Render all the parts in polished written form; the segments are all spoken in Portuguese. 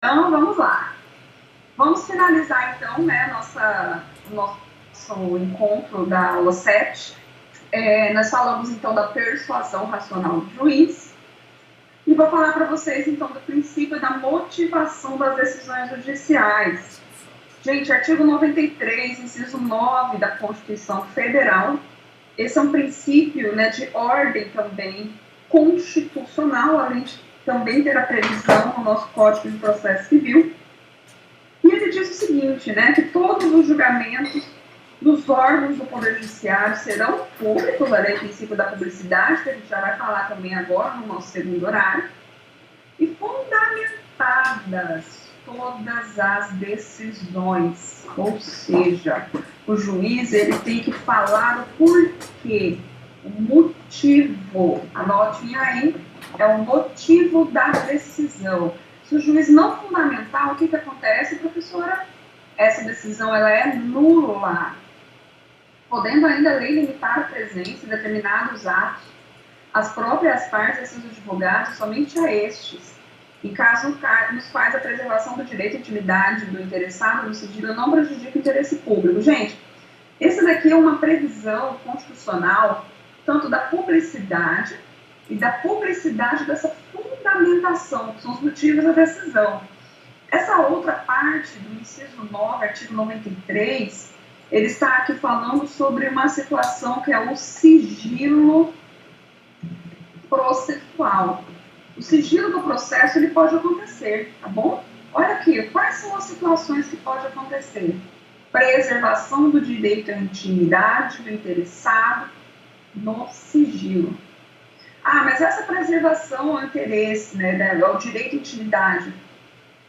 Então, vamos lá. Vamos finalizar, então, né, o nosso encontro da aula 7. Nós falamos, então, da persuasão racional do juiz. E vou falar para vocês, então, do princípio da motivação das decisões judiciais. Gente, artigo 93, inciso 9 da Constituição Federal. Esse é um princípio, né, de ordem também constitucional, além de também ter a previsão no nosso Código de Processo Civil. E ele diz o seguinte, né, que todos os julgamentos dos órgãos do Poder Judiciário serão públicos, a lei do princípio da publicidade, que a gente já vai falar também agora no nosso segundo horário, e fundamentadas todas as decisões, ou seja, o juiz ele tem que falar o porquê, o motivo, anotem aí, é o motivo da decisão. Se o juiz não fundamentar, o que acontece, professora? Essa decisão ela é nula, podendo ainda a lei limitar a presença em determinados atos, as próprias partes e seus advogados, somente a estes, em casos nos quais a preservação do direito à intimidade do interessado no sigilo não prejudica o interesse público. Gente, essa daqui é uma previsão constitucional, tanto da publicidade e da publicidade dessa fundamentação, que são os motivos da decisão. Essa outra parte do inciso 9, artigo 93, ele está aqui falando sobre uma situação que é o sigilo processual. O sigilo do processo ele pode acontecer, tá bom? Olha aqui, quais são as situações que pode acontecer? Preservação do direito à intimidade do interessado no sigilo. Ah, mas essa preservação ao interesse, né, ao direito à intimidade,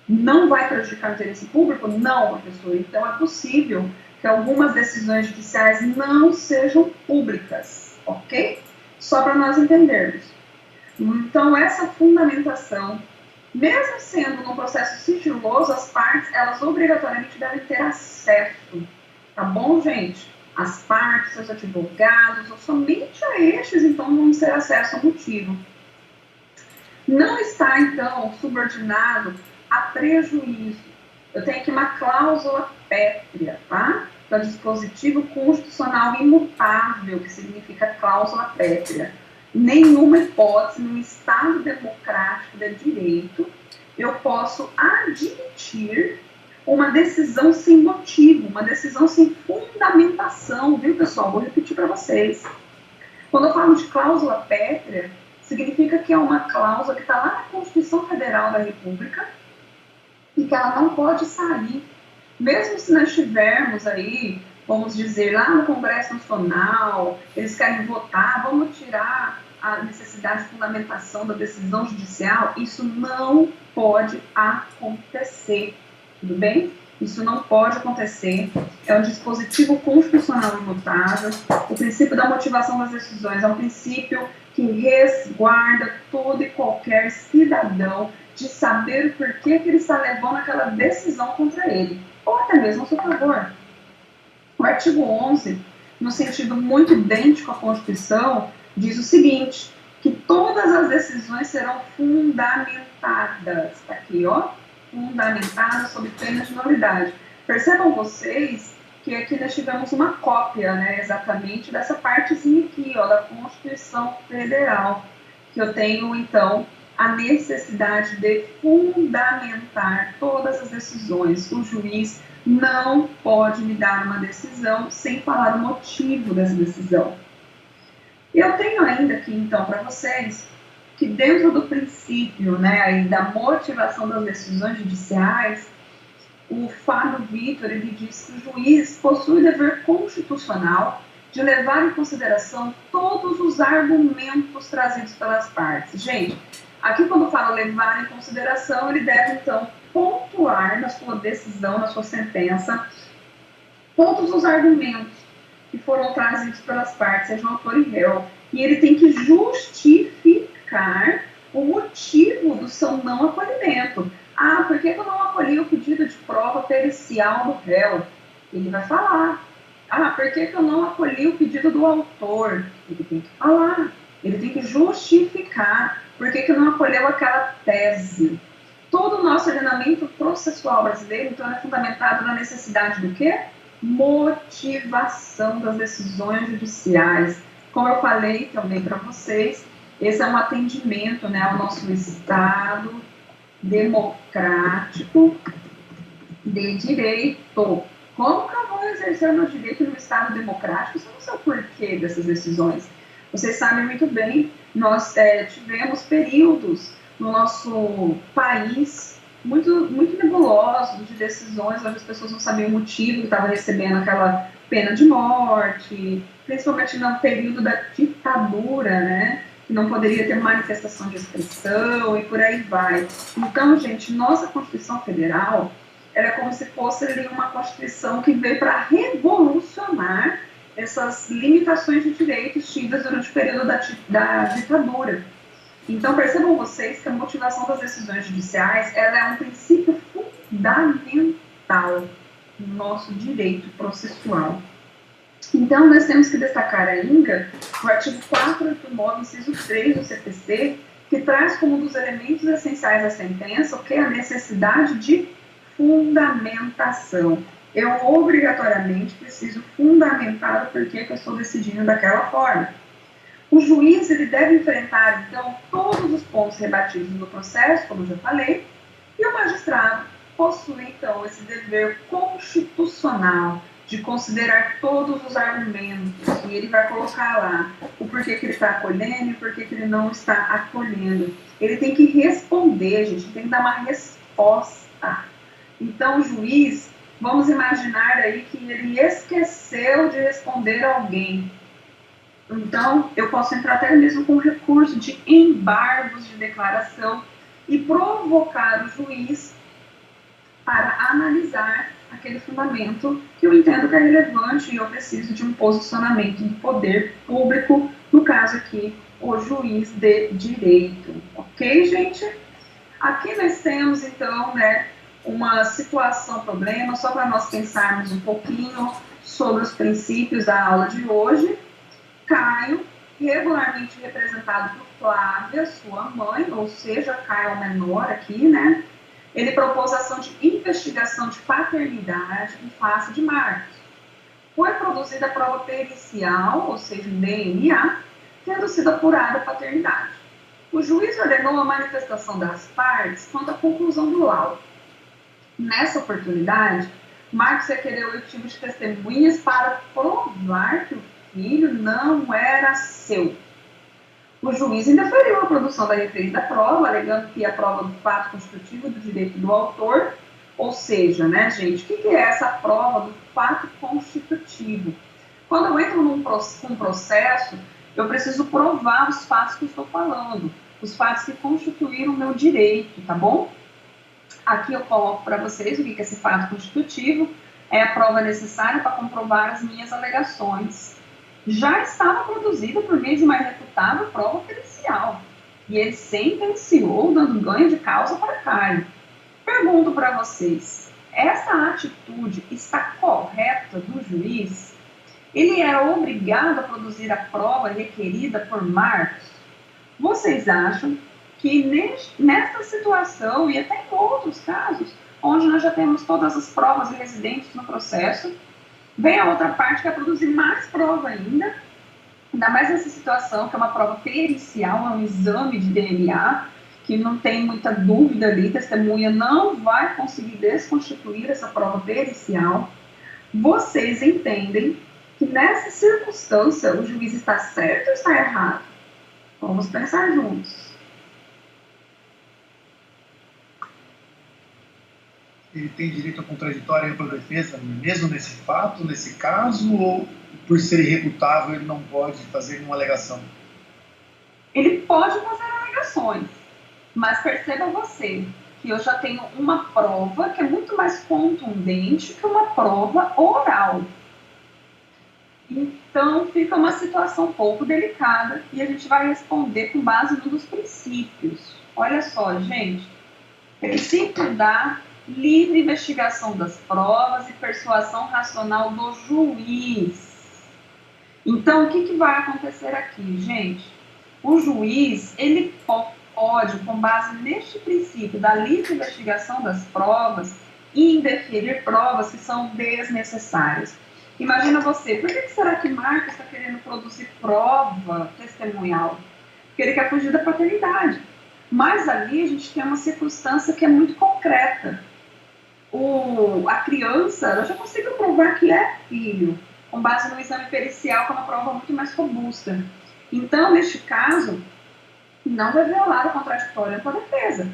não vai prejudicar o interesse público? Não, professor. Então, é possível que algumas decisões judiciais não sejam públicas, ok? Só para nós entendermos. Então, essa fundamentação, mesmo sendo num processo sigiloso, as partes, elas obrigatoriamente devem ter acesso, tá bom, gente? As partes, seus advogados, ou somente a estes, então, vão ter acesso ao motivo. Não está, então, subordinado a prejuízo. Eu tenho aqui uma cláusula pétrea, tá? Que é o dispositivo constitucional imutável, que significa cláusula pétrea. Nenhuma hipótese, num Estado democrático de direito, eu posso admitir uma decisão sem motivo, uma decisão sem fundamentação, viu, pessoal? Vou repetir para vocês. Quando eu falo de cláusula pétrea, significa que é uma cláusula que está lá na Constituição Federal da República e que ela não pode sair. Mesmo se nós tivermos aí, vamos dizer, lá no Congresso Nacional, eles querem votar, vamos tirar a necessidade de fundamentação da decisão judicial, isso não pode acontecer, tudo bem? Isso não pode acontecer, é um dispositivo constitucional imutável, o princípio da motivação das decisões é um princípio que resguarda todo e qualquer cidadão de saber o porquê que ele está levando aquela decisão contra ele, ou até mesmo a seu favor. O artigo 11, no sentido muito idêntico à Constituição, diz o seguinte, que todas as decisões serão fundamentadas, tá aqui, ó, fundamentadas sob pena de nulidade. Percebam vocês que aqui nós tivemos uma cópia, né, exatamente dessa partezinha aqui, ó, da Constituição Federal, que eu tenho, então, a necessidade de fundamentar todas as decisões. O juiz não pode me dar uma decisão sem falar o motivo dessa decisão. Eu tenho ainda aqui, então, para vocês, que dentro do princípio, né, aí da motivação das decisões judiciais, o Fábio Vitor, ele diz que o juiz possui o dever constitucional de levar em consideração todos os argumentos trazidos pelas partes. Gente, aqui quando fala levar em consideração, ele deve, então, pontuar na sua decisão, na sua sentença, todos os argumentos que foram trazidos pelas partes, sejam autor e réu, e ele tem que justificar o motivo do seu não acolhimento. Ah, por que eu não acolhi o pedido de prova pericial do réu? Ele vai falar. Ah, por que eu não acolhi o pedido do autor? Ele tem que falar. Ele tem que justificar por que não acolheu aquela tese. todo o nosso ordenamento processual brasileiro, então, é fundamentado na necessidade do quê? Motivação das decisões judiciais. Como eu falei também para vocês, esse é um atendimento, né, ao nosso Estado democrático de direito. Como que eu vou exercer o meu direito no Estado democrático se eu não sei o porquê dessas decisões? Vocês sabem muito bem, nós tivemos períodos no nosso país muito nebulosos de decisões, onde as pessoas não sabiam o motivo que estava recebendo aquela pena de morte, principalmente no período da ditadura, né? Que não poderia ter manifestação de expressão e por aí vai. Então, gente, nossa Constituição Federal era como se fosse ali uma Constituição que veio para revolucionar essas limitações de direitos tidas durante o período da ditadura. Então, percebam vocês que a motivação das decisões judiciais ela é um princípio fundamental no nosso direito processual. Então, nós temos que destacar ainda o artigo 489, inciso 3 do CPC, que traz como um dos elementos essenciais da sentença o que é a necessidade de fundamentação. Eu obrigatoriamente preciso fundamentar o porquê que eu estou decidindo daquela forma. O juiz ele deve enfrentar, então, todos os pontos rebatidos no processo, como eu já falei, e o magistrado possui, então, esse dever constitucional de considerar todos os argumentos, e ele vai colocar lá o porquê que ele está acolhendo e o porquê que ele não está acolhendo. Ele tem que responder, gente, tem que dar uma resposta. Então, o juiz, vamos imaginar aí que ele esqueceu de responder a alguém. Então, eu posso entrar até mesmo com recurso de embargos de declaração e provocar o juiz para analisar aquele fundamento que eu entendo que é relevante e eu preciso de um posicionamento do poder público, no caso aqui, o juiz de direito. Ok, gente? Aqui nós temos, então, né, uma situação, problema, só para nós pensarmos um pouquinho sobre os princípios da aula de hoje. Caio, regularmente representado por Flávia, sua mãe, ou seja, Caio é o menor aqui, né? Ele propôs ação de investigação de paternidade em face de Marcos. Foi produzida a prova pericial, ou seja, um DNA, tendo sido apurada a paternidade. O juiz ordenou a manifestação das partes quanto à conclusão do laudo. Nessa oportunidade, Marcos requereu o oitivo de testemunhas para provar que o filho não era seu. O juiz indeferiu a produção da referida prova, alegando que a prova do fato constitutivo do direito do autor, ou seja, né, gente, o que é essa prova do fato constitutivo? Quando eu entro num processo, eu preciso provar os fatos que eu estou falando, os fatos que constituíram o meu direito, tá bom? Aqui eu coloco para vocês o que é esse fato constitutivo, é a prova necessária para comprovar as minhas alegações. Já estava produzida por meio de uma irrefutável prova pericial, e ele sentenciou dando ganho de causa para Caio. Pergunto para vocês, essa atitude está correta do juiz? Ele era obrigado a produzir a prova requerida por Marcos? Vocês acham que nesta situação, e até em outros casos, onde nós já temos todas as provas residentes no processo, vem a outra parte que é produzir mais prova ainda mais nessa situação, que é uma prova pericial, é um exame de DNA, que não tem muita dúvida ali, a testemunha não vai conseguir desconstituir essa prova pericial. Vocês entendem que nessa circunstância o juiz está certo ou está errado? Vamos pensar juntos. Ele tem direito a contraditória e ampla defesa, mesmo nesse fato, nesse caso, ou por ser irrefutável ele não pode fazer nenhuma alegação? Ele pode fazer alegações, mas perceba você que eu já tenho uma prova que é muito mais contundente que uma prova oral. Então fica uma situação um pouco delicada e a gente vai responder com base num dos princípios. Olha só, gente, princípio da livre investigação das provas e persuasão racional do juiz. Então, o que vai acontecer aqui, gente? O juiz, ele pode, com base neste princípio da livre investigação das provas, indeferir provas que são desnecessárias. Imagina você, por que será que Marcos está querendo produzir prova testemunhal? Porque ele quer fugir da paternidade. Mas ali a gente tem uma circunstância que é muito concreta. A criança, eu já consigo provar que é filho, com base no exame pericial, que é uma prova muito mais robusta. Então, neste caso, não vai violar o contraditório com a defesa.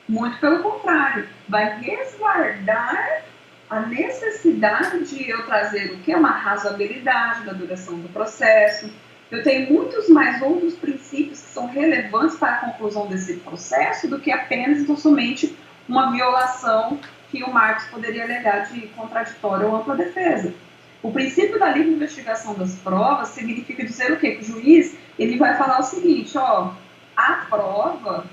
Muito pelo contrário, vai resguardar a necessidade de eu trazer o que é uma razoabilidade da duração do processo. Eu tenho muitos mais outros princípios que são relevantes para a conclusão desse processo do que apenas e tão somente uma violação que o Marcos poderia alegar de contraditório ou ampla defesa. O princípio da livre investigação das provas significa dizer o quê? Que o juiz ele vai falar o seguinte, ó, a prova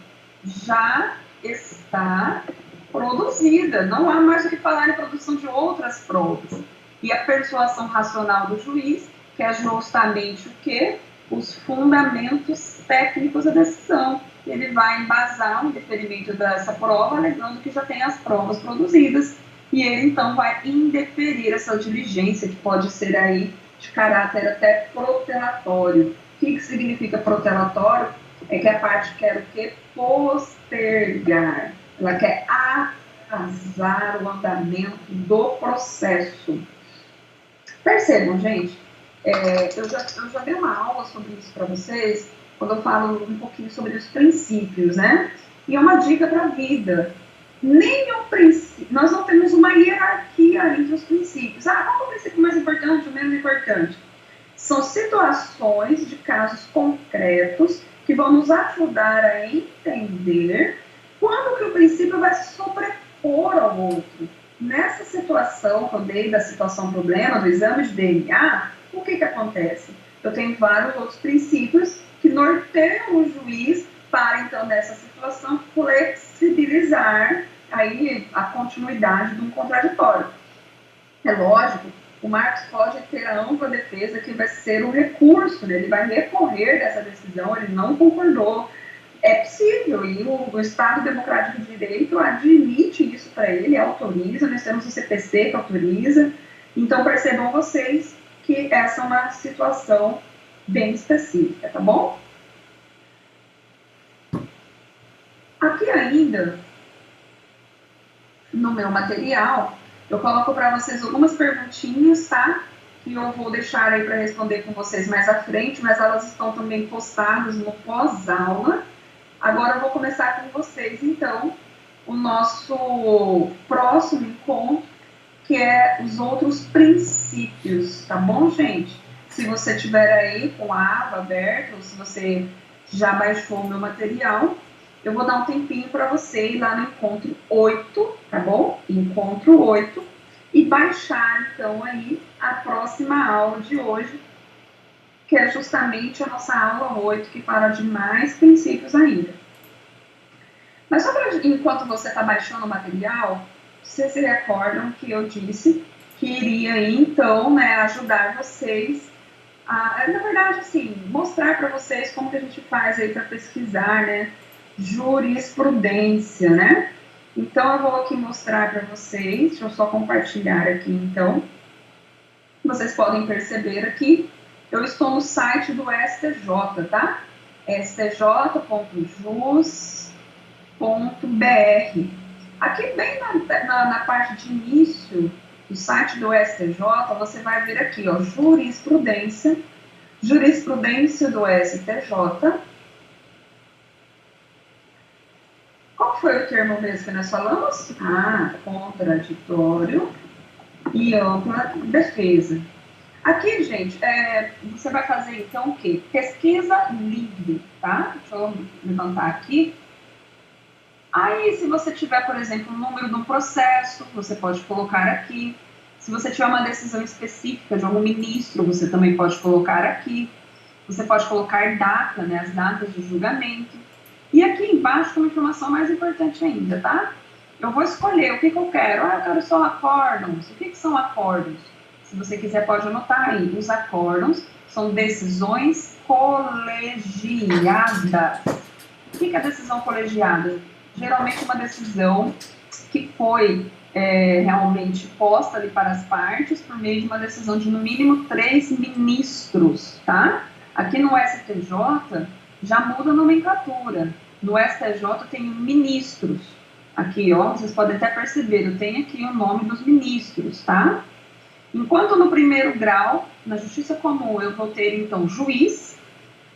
já está produzida, não há mais o que falar em produção de outras provas. E a persuasão racional do juiz, que é justamente o quê? Os fundamentos técnicos da decisão. Ele vai embasar o indeferimento dessa prova, alegando que já tem as provas produzidas, e ele então vai indeferir essa diligência, que pode ser aí de caráter até protelatório. O que significa protelatório? É que a parte quer o quê? Postergar. Ela quer atrasar o andamento do processo. Percebam, gente, eu já dei uma aula sobre isso para vocês, quando eu falo um pouquinho sobre os princípios, né? E é uma dica para a vida. Nenhum princípio, nós não temos uma hierarquia entre os princípios. Qual é o princípio mais importante, o menos importante? São situações de casos concretos que vão nos ajudar a entender quando que o princípio vai se sobrepor ao outro. Nessa situação que eu dei da situação problema, do exame de DNA, o que acontece? Eu tenho vários outros princípios que norteiam o juiz para, então, nessa situação, flexibilizar aí a continuidade de um contraditório. É lógico, o Marcos pode ter a ampla defesa que vai ser o recurso, né? Ele vai recorrer dessa decisão, ele não concordou. É possível, e o Estado Democrático de Direito admite isso para ele, autoriza, nós temos o CPC que autoriza. Então, percebam vocês que essa é uma situação bem específica, tá bom? Aqui ainda, no meu material, eu coloco para vocês algumas perguntinhas, tá? Que eu vou deixar aí para responder com vocês mais à frente, mas elas estão também postadas no pós-aula. Agora eu vou começar com vocês, então, o nosso próximo encontro, que é os outros princípios, tá bom, gente? Se você tiver aí com a aba aberta, ou se você já baixou o meu material, eu vou dar um tempinho para você ir lá no encontro 8, tá bom? Encontro 8, e baixar, então, aí a próxima aula de hoje, que é justamente a nossa aula 8, que fala de mais princípios ainda. Mas só para, enquanto você está baixando o material, vocês se recordam que eu disse que iria, então, né, ajudar vocês a, na verdade, assim, mostrar para vocês como que a gente faz aí para pesquisar, né, jurisprudência, né? Então, eu vou aqui mostrar para vocês, deixa eu só compartilhar aqui, então. Vocês podem perceber aqui, eu estou no site do STJ, tá? stj.jus.br. Aqui bem na parte de início do site do STJ, você vai ver aqui, ó, jurisprudência do STJ. Qual foi o termo mesmo que nós falamos? Contraditório e ampla defesa. Aqui, gente, você vai fazer, então, o quê? Pesquisa livre, tá? Deixa eu levantar aqui. Aí, se você tiver, por exemplo, o número de um processo, você pode colocar aqui. Se você tiver uma decisão específica de algum ministro, você também pode colocar aqui. Você pode colocar data, né, as datas de julgamento. E aqui embaixo tem uma informação mais importante ainda, tá? Eu vou escolher o que eu quero. Eu quero só acórdãos. O que são acórdãos? Se você quiser, pode anotar aí. Os acórdãos são decisões colegiadas. O que é decisão colegiada? Geralmente uma decisão que foi realmente posta ali para as partes por meio de uma decisão de no mínimo 3 ministros, tá? Aqui no STJ já muda a nomenclatura. No STJ tem ministros. Aqui, ó, vocês podem até perceber, eu tenho aqui o nome dos ministros, tá? Enquanto no primeiro grau, na Justiça Comum, eu vou ter, então, juiz.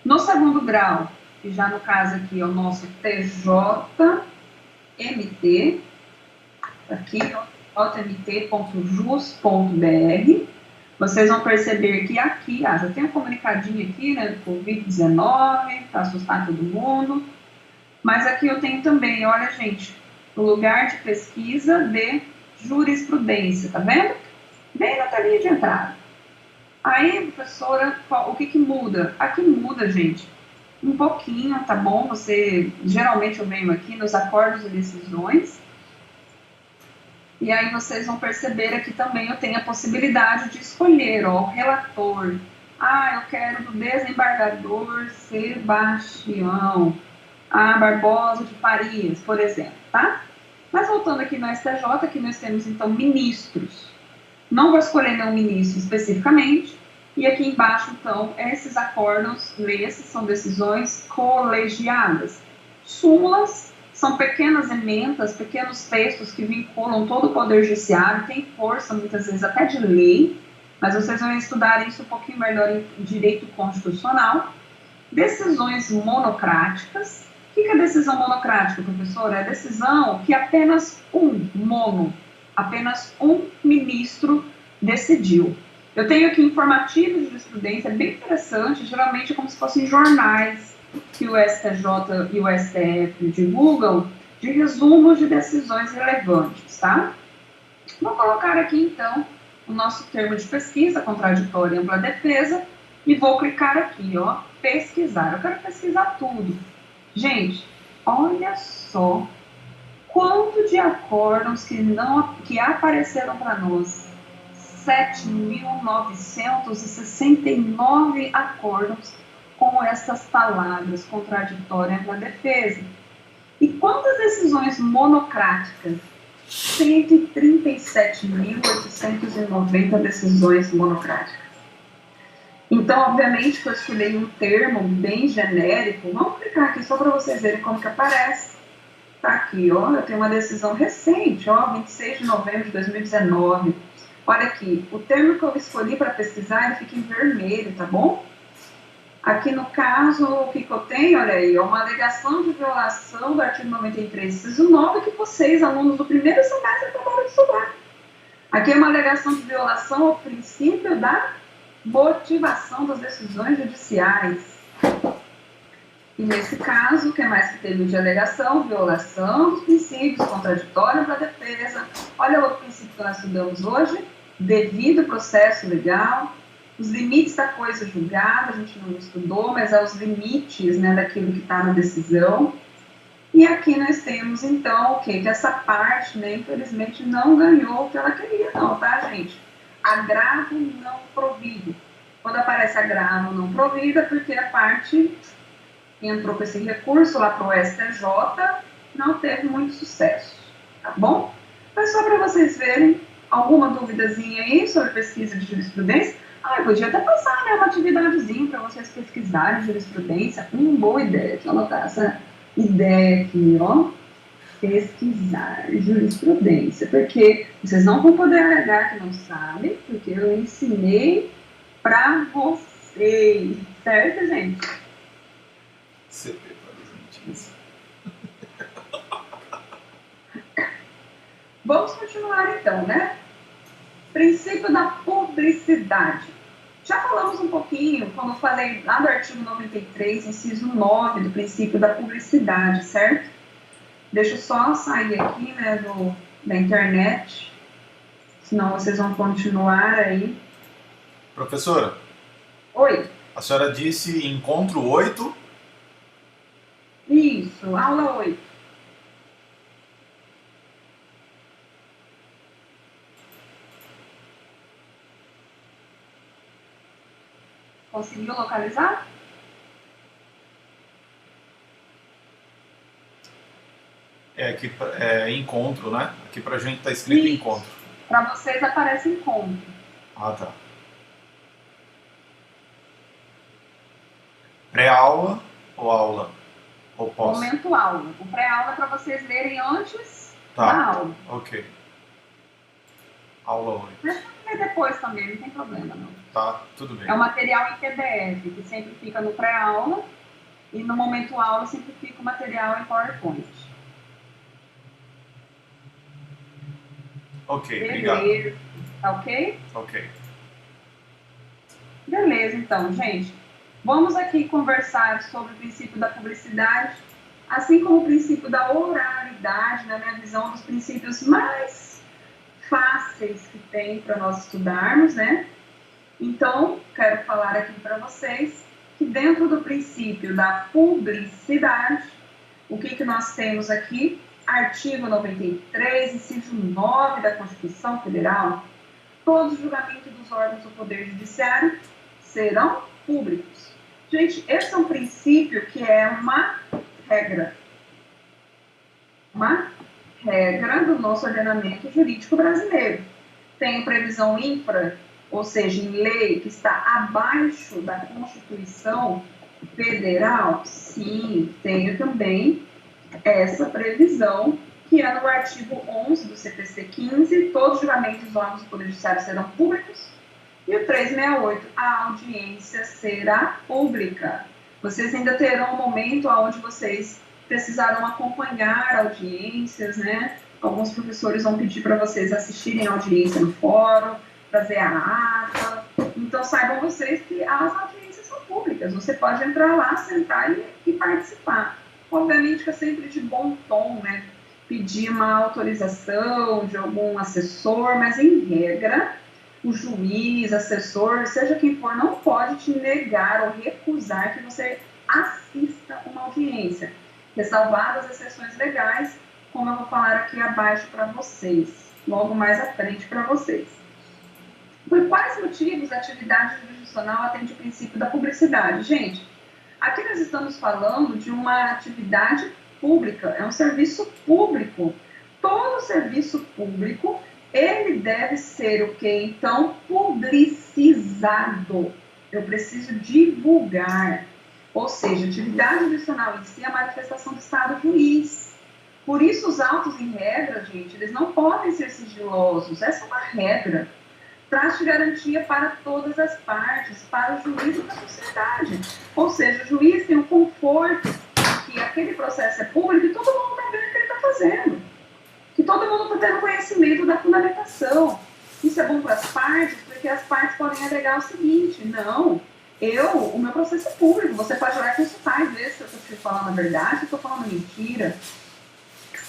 No segundo grau, que já no caso aqui é o nosso TJMT, aqui, jmt.jus.br, vocês vão perceber que aqui, já tem um comunicadinho aqui, né, do Covid-19, para assustar todo mundo, mas aqui eu tenho também, olha, gente, o lugar de pesquisa de jurisprudência, tá vendo? Bem na telinha de entrada. Aí, professora, o que muda? Aqui muda, gente, um pouquinho, tá bom? Geralmente eu venho aqui nos acordos e decisões, e aí vocês vão perceber aqui também eu tenho a possibilidade de escolher, ó, o relator. Eu quero do desembargador Sebastião Barbosa de Farias, por exemplo, tá? Mas voltando aqui no STJ, aqui nós temos então ministros. Não vou escolher nenhum ministro especificamente, e aqui embaixo, então, esses acordos, esses são decisões colegiadas. Súmulas são pequenas emendas, pequenos textos que vinculam todo o Poder Judiciário, tem força, muitas vezes, até de lei, mas vocês vão estudar isso um pouquinho melhor em direito constitucional. Decisões monocráticas. O que é decisão monocrática, professor? É decisão que apenas apenas um ministro decidiu. Eu tenho aqui informativos de jurisprudência, bem interessante, geralmente é como se fossem jornais que o STJ e o STF divulgam, de resumos de decisões relevantes, tá? Vou colocar aqui, então, o nosso termo de pesquisa, contraditória e ampla defesa, e vou clicar aqui, ó, pesquisar. Eu quero pesquisar tudo. Gente, olha só quanto de acordos que apareceram para nós. 7.969 acordos com essas palavras, contraditória e ampla defesa. E quantas decisões monocráticas? 137.890 decisões monocráticas. Então, obviamente, que eu escolhi um termo bem genérico. Vamos clicar aqui só para vocês verem como que aparece. Tá aqui, ó, eu tenho uma decisão recente, ó, 26 de novembro de 2019. Olha aqui, o termo que eu escolhi para pesquisar, ele fica em vermelho, tá bom? Aqui no caso, o que eu tenho, olha aí, é uma alegação de violação do artigo 93, inciso 9, que vocês, alunos do primeiro semestre, acabaram de estudar. Aqui é uma alegação de violação ao princípio da motivação das decisões judiciais. E nesse caso, o que mais que teve de alegação? Violação dos princípios, contraditório para a defesa. Olha outro princípio que nós estudamos hoje, devido processo legal, os limites da coisa julgada, a gente não estudou, mas é os limites, né, daquilo que está na decisão. E aqui nós temos, então, o quê? Que essa parte, né, infelizmente, não ganhou o que ela queria, não, tá, gente? Agravo não provido. Quando aparece agravo não provido, é porque a parte entrou com esse recurso lá para o STJ, não teve muito sucesso, tá bom? Mas só para vocês verem, alguma duvidazinha aí sobre pesquisa de jurisprudência? Eu podia até passar, né, uma atividadezinha para vocês pesquisarem jurisprudência. Boa ideia, deixa eu anotar essa ideia aqui, ó. Pesquisar jurisprudência, porque vocês não vão poder alegar que não sabem, porque eu ensinei para vocês, certo, gente? CP para os antigos. Vamos continuar então, né? Princípio da publicidade. Já falamos um pouquinho, quando eu falei lá do artigo 93, inciso 9, do princípio da publicidade, certo? Deixa eu só sair aqui, né, da internet, senão vocês vão continuar aí. Professora? Oi. A senhora disse encontro 8? Isso, aula 8. Conseguiu localizar? aqui é encontro, né? Aqui pra gente tá escrito Isso. encontro. Para vocês aparece encontro. Ah, tá. Pré-aula ou aula? Ou pós? Momento aula. O pré-aula é para vocês lerem antes da Tá, aula. ok. Aula 8. Mas pode ler depois também, não tem problema não. Tá, tudo bem. É um material em PDF, que sempre fica no pré-aula, e no momento aula sempre fica o material em PowerPoint. Ok, Beleza. obrigado. Tá ok? Ok. Beleza, então, gente. Vamos aqui conversar sobre o princípio da publicidade, assim como o princípio da oralidade, na minha visão, dos princípios mais fáceis que tem para nós estudarmos, né? Então, quero falar aqui para vocês que dentro do princípio da publicidade, o que nós temos aqui? Artigo 93, inciso 9 da Constituição Federal, todos os julgamentos dos órgãos do Poder Judiciário serão públicos. Gente, esse é um princípio que é uma regra. Uma regra do nosso ordenamento jurídico brasileiro. Tem previsão infra, ou seja, em lei que está abaixo da Constituição Federal? Sim, tenho também essa previsão, que é no artigo 11 do CPC 15, todos os julgamentos dos órgãos do Poder Judiciário serão públicos. E o 368, a audiência será pública. Vocês ainda terão um momento onde vocês precisarão acompanhar audiências, né? Alguns professores vão pedir para vocês assistirem a audiência no fórum, fazer a ata. Então, saibam vocês que as audiências são públicas. Você pode entrar lá, sentar e participar. Obviamente que é sempre de bom tom, né? Pedir uma autorização de algum assessor, mas em regra, o juiz, assessor, seja quem for, não pode te negar ou recusar que você assista uma audiência, ressalvadas as exceções legais, como eu vou falar aqui abaixo para vocês, logo mais à frente para vocês. Por quais motivos a atividade jurisdicional atende o princípio da publicidade? Gente, aqui nós estamos falando de uma atividade pública, é um serviço público. Todo serviço público, ele deve ser o que? Então, publicizado. Eu preciso divulgar. Ou seja, atividade jurisdicional em si é a manifestação do Estado juiz. Por isso, os autos em regra, gente, eles não podem ser sigilosos. Essa é uma regra. Traz garantia para todas as partes, para o juiz e para a sociedade. Ou seja, o juiz tem o conforto que aquele processo é público e todo mundo está vendo o que ele está fazendo. Que todo mundo está tendo conhecimento da fundamentação. Isso é bom para as partes, porque as partes podem alegar o seguinte: não, o meu processo é público, você pode ir lá e consultar e ver se eu estou te falando a verdade, se eu estou falando mentira.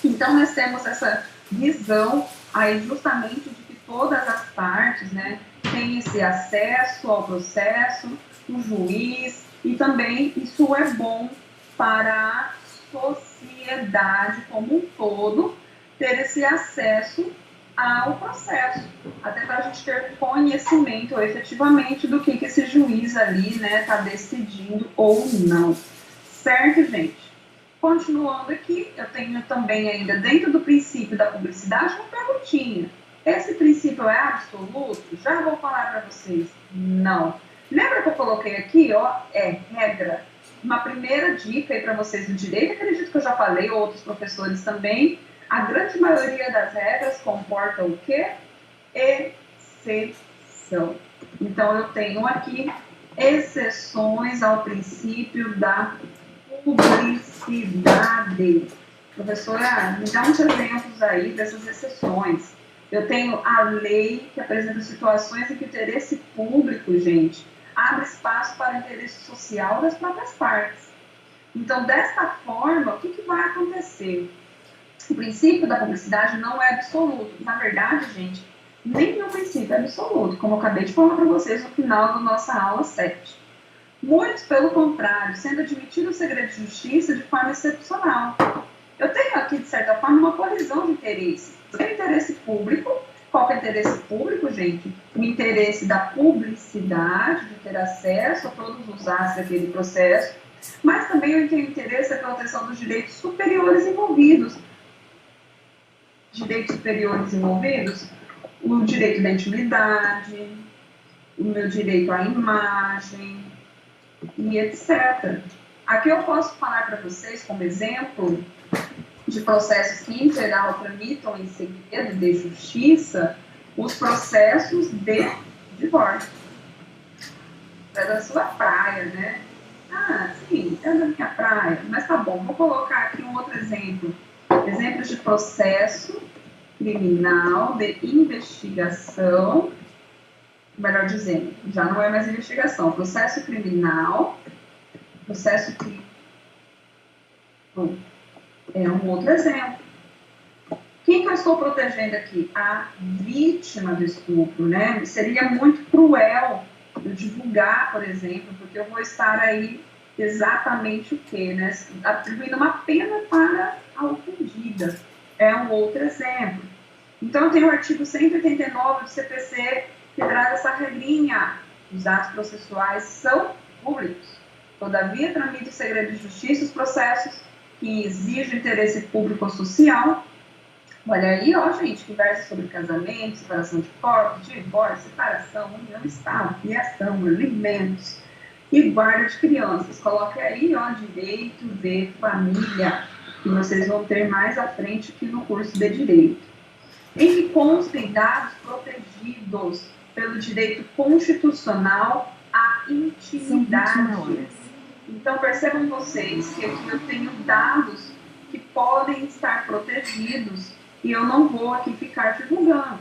Então, nós temos essa visão aí justamente de que todas as partes, né, têm esse acesso ao processo, o juiz, e também isso é bom para a sociedade como um todo, ter esse acesso ao processo, até para a gente ter conhecimento efetivamente do que esse juiz ali, né, está decidindo ou não. Certo, gente? Continuando aqui, eu tenho também ainda dentro do princípio da publicidade uma perguntinha. Esse princípio é absoluto? Já vou falar para vocês. Não. Lembra que eu coloquei aqui, ó, é regra. Uma primeira dica aí para vocês do direito, acredito que eu já falei, outros professores também. A grande maioria das regras comporta o quê? Exceção. Então, eu tenho aqui exceções ao princípio da publicidade. Professora, me dá uns exemplos aí dessas exceções. Eu tenho a lei que apresenta situações em que o interesse público, gente, abre espaço para o interesse social das próprias partes. Então, desta forma, o que vai acontecer? O princípio da publicidade não é absoluto. Na verdade, gente, nenhum princípio é absoluto, como eu acabei de falar para vocês no final da nossa aula 7. Muitos, pelo contrário, sendo admitido o segredo de justiça de forma excepcional. Eu tenho aqui, de certa forma, uma colisão de interesses. Tem interesse público. Qual que é o interesse público, gente? O interesse da publicidade, de ter acesso a todos os atos daquele processo, mas também eu tenho interesse pela proteção dos direitos superiores envolvidos. direitos superiores envolvidos? O direito da intimidade, o meu direito à imagem e etc. Aqui eu posso falar para vocês, como exemplo, de processos que, em geral, tramitam em segredo de justiça, os processos de divórcio. É da sua praia, né? Ah, sim, é da minha praia. Mas tá bom, vou colocar aqui um outro exemplo. Exemplos de processo criminal de investigação, melhor dizendo, já não é mais investigação, processo criminal, é um outro exemplo. Quem que eu estou protegendo aqui? A vítima do estupro, né? Seria muito cruel eu divulgar, por exemplo, porque eu vou estar aí exatamente o quê, né? Atribuindo uma pena para a ofendida. É um outro exemplo. Então, eu tenho o artigo 189 do CPC que traz essa regrinha. Os atos processuais são públicos. Todavia, tramita o segredo de justiça os processos que exigem interesse público ou social. Olha aí, ó, gente, que versa sobre casamento, separação de corpos, divórcio, separação, união estável, criação, alimentos e guarda de crianças. Coloque aí, ó, direito de família, que vocês vão ter mais à frente aqui no curso de direito. Em que constem dados protegidos pelo direito constitucional à intimidade. Então, percebam vocês que aqui eu tenho dados que podem estar protegidos e eu não vou aqui ficar divulgando.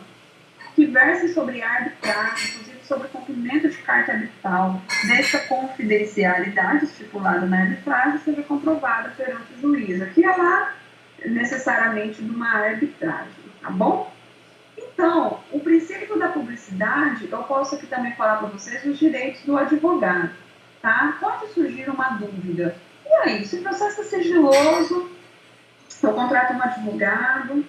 Que versem sobre arbitragem, inclusive sobre cumprimento de carta arbitral, desde a confidencialidade estipulada na arbitragem seja comprovada perante o juiz. Aqui é lá necessariamente de uma arbitragem, tá bom? Então, o princípio da publicidade, eu posso aqui também falar para vocês os direitos do advogado, tá? Pode surgir uma dúvida. E aí, se o processo é sigiloso, eu contrato um advogado,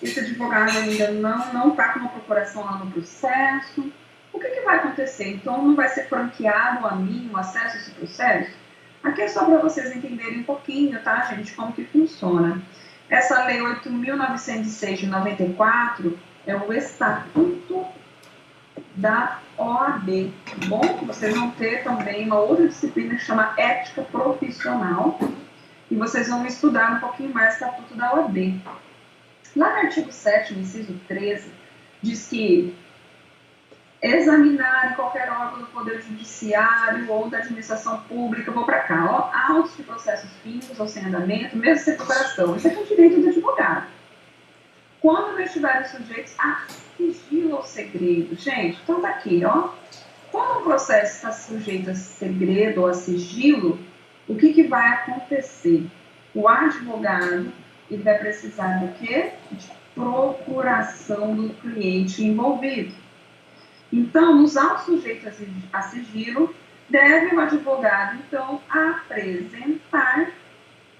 esse advogado ainda não está com uma procuração lá no processo, o que vai acontecer? Então, não vai ser franqueado a mim o acesso a esse processo? Aqui é só para vocês entenderem um pouquinho, tá, gente, como que funciona. Essa lei 8.906 de 94 é o Estatuto da OAB, tá bom? Vocês vão ter também uma outra disciplina que chama Ética Profissional, e vocês vão estudar um pouquinho mais o Estatuto da OAB. Lá no artigo 7º, inciso 13, diz que examinar em qualquer órgão do Poder Judiciário ou da administração pública, vou para cá, ó, autos de processos finos ou sem andamento, mesmo sem procuração. Isso aqui é um direito do advogado. Quando não estiverem sujeitos a sigilo ou segredo. Gente, então tá aqui, ó. Quando um processo está sujeito a segredo ou a sigilo, o que vai acontecer? O advogado ele vai precisar do quê? De procuração do cliente envolvido. Então, nos autos sujeitos a sigilo, deve o advogado, então, apresentar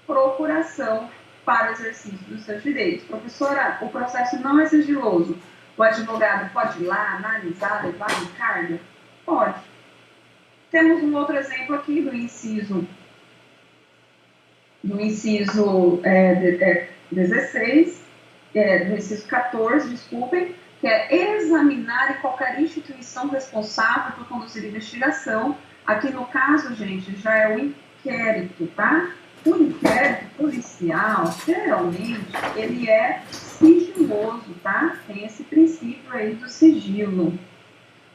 procuração para o exercício dos seus direitos. Professora, o processo não é sigiloso. O advogado pode ir lá, analisar, levar em carga? Pode. Temos um outro exemplo aqui do inciso 16, do inciso 14, desculpem, que é examinar em qualquer instituição responsável por conduzir investigação. Aqui no caso, gente, já é o inquérito, tá? O inquérito policial, geralmente, ele é sigiloso, tá? Tem esse princípio aí do sigilo.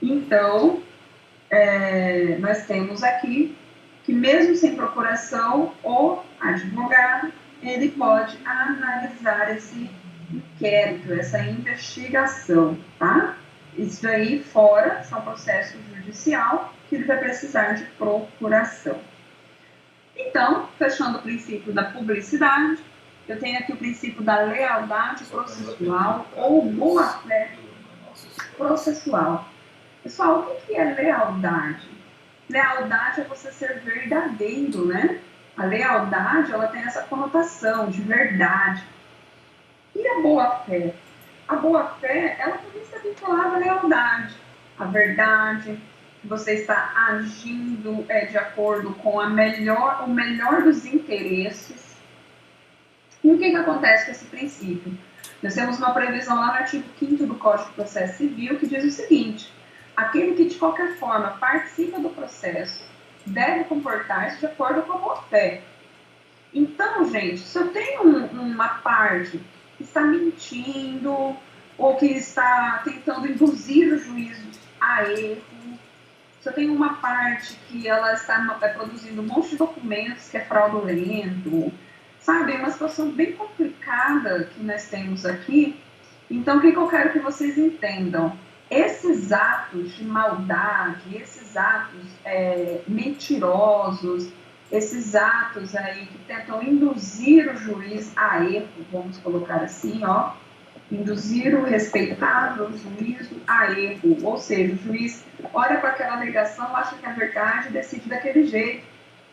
Então, nós temos aqui que mesmo sem procuração, o advogado, ele pode analisar esse inquérito, essa investigação, tá? Isso aí fora são processos judicial que ele vai precisar de procuração. Então, fechando o princípio da publicidade, eu tenho aqui o princípio da lealdade processual ou boa-fé processual. Pessoal, o que é lealdade? Lealdade é você ser verdadeiro, né? A lealdade, ela tem essa conotação de verdade. E a boa-fé? A boa-fé, ela também está vinculada à lealdade, à verdade, que você está agindo de acordo com o melhor dos interesses. E o que acontece com esse princípio? Nós temos uma previsão lá no artigo 5º do Código de Processo Civil que diz o seguinte: aquele que de qualquer forma participa do processo deve comportar-se de acordo com a boa-fé. Então, gente, se eu tenho uma parte que está mentindo ou que está tentando induzir o juízo a erro, se eu tenho uma parte que ela está produzindo um monte de documentos que é fraudulento, sabe? É uma situação bem complicada que nós temos aqui. Então, o que eu quero que vocês entendam? Esses atos de maldade, esses atos mentirosos, esses atos aí que tentam induzir o juiz a erro, vamos colocar assim, ó, induzir o respeitável juízo a erro, ou seja, o juiz olha para aquela alegação, acha que é verdade e decide daquele jeito,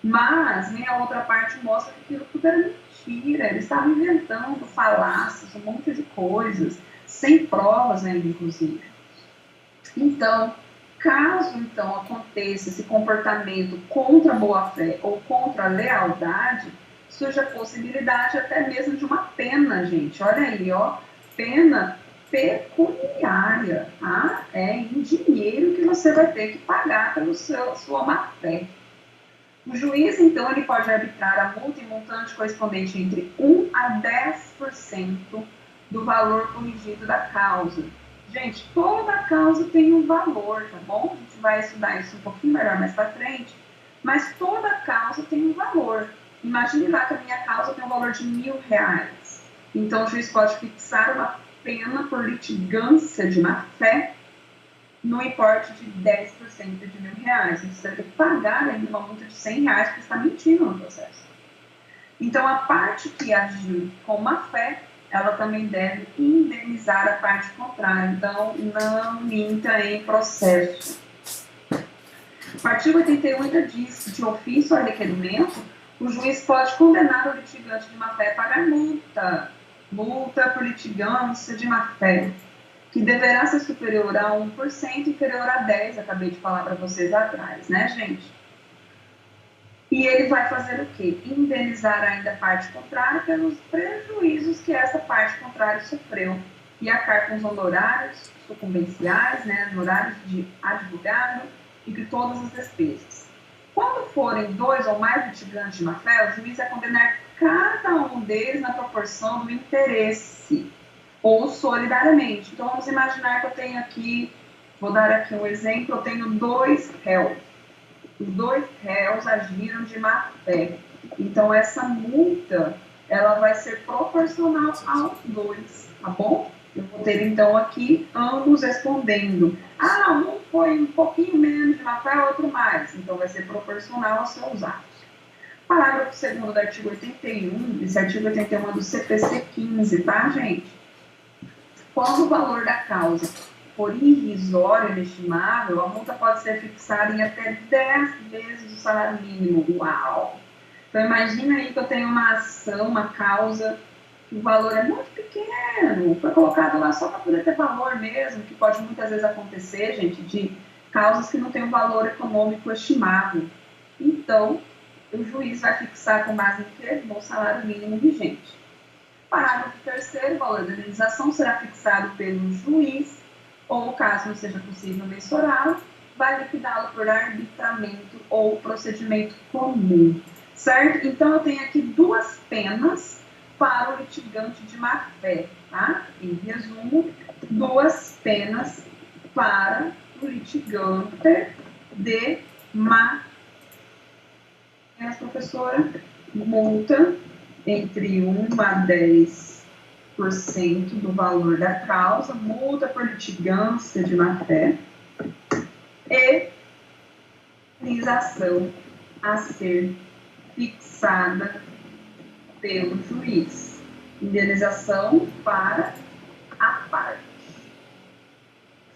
mas nem a outra parte mostra que aquilo tudo era mentira, ele estava inventando falácias, um monte de coisas, sem provas ainda, inclusive. Então, caso então aconteça esse comportamento contra a boa-fé ou contra a lealdade, surge a possibilidade até mesmo de uma pena, gente. Olha aí, ó, pena pecuniária, tá? É em dinheiro que você vai ter que pagar pela sua má-fé. O juiz, então, ele pode arbitrar a multa em montante correspondente entre 1 a 10% do valor corrigido da causa. Gente, toda causa tem um valor, tá bom? A gente vai estudar isso um pouquinho melhor mais para frente, mas toda causa tem um valor. Imagine lá que a minha causa tem um valor de R$1.000. Então, o juiz pode fixar uma pena por litigância de má-fé no importe de 10% de R$1.000. Você vai ter que pagar ainda uma multa de R$100 porque está mentindo no processo. Então, a parte que agiu com má-fé, ela também deve indenizar a parte contrária. Então, não minta em processo. O artigo 81 ainda diz que, de ofício a requerimento, o juiz pode condenar o litigante de má-fé a pagar multa por litigância de má-fé, que deverá ser superior a 1% e inferior a 10%, acabei de falar para vocês atrás, né, gente? E ele vai fazer o quê? Indenizar ainda a parte contrária pelos prejuízos que essa parte contrária sofreu e arcar com os honorários sucumbenciais, né, honorários de advogado e de todas as despesas. Quando forem 2 ou mais litigantes de má-fé, o juiz vai condenar cada um deles na proporção do interesse ou solidariamente. Então, vamos imaginar que eu tenho aqui, vou dar aqui um exemplo, eu tenho 2 réus. Os 2 réus agiram de má-fé. Então, essa multa, ela vai ser proporcional aos 2, tá bom? Eu vou ter, então, aqui ambos respondendo. Ah, um foi um pouquinho menos de má-fé, outro mais. Então, vai ser proporcional aos seus atos. Parágrafo 2º do artigo 81, esse artigo 81 é do CPC 15, tá, gente? Quando o valor da causa for irrisório e inestimável, a multa pode ser fixada em até 10 vezes o salário mínimo. Uau! Então, imagina aí que eu tenho uma ação, uma causa, que o valor é muito pequeno, foi colocado lá só para poder ter valor mesmo, que pode muitas vezes acontecer, gente, de causas que não têm um valor econômico estimável. Então, o juiz vai fixar com base em quê? No salário mínimo vigente. Parágrafo 3º, o valor da indenização será fixado pelo juiz, ou, caso não seja possível mensurá-lo, vai liquidá-lo por arbitramento ou procedimento comum. Certo? Então, eu tenho aqui 2 penas para o litigante de má-fé, tá? Em resumo, 2 penas para o litigante de má-fé. Professora, multa entre 1 a 10% do valor da causa, multa por litigância de má-fé e indenização a ser fixada pelo juiz. Indenização para a parte.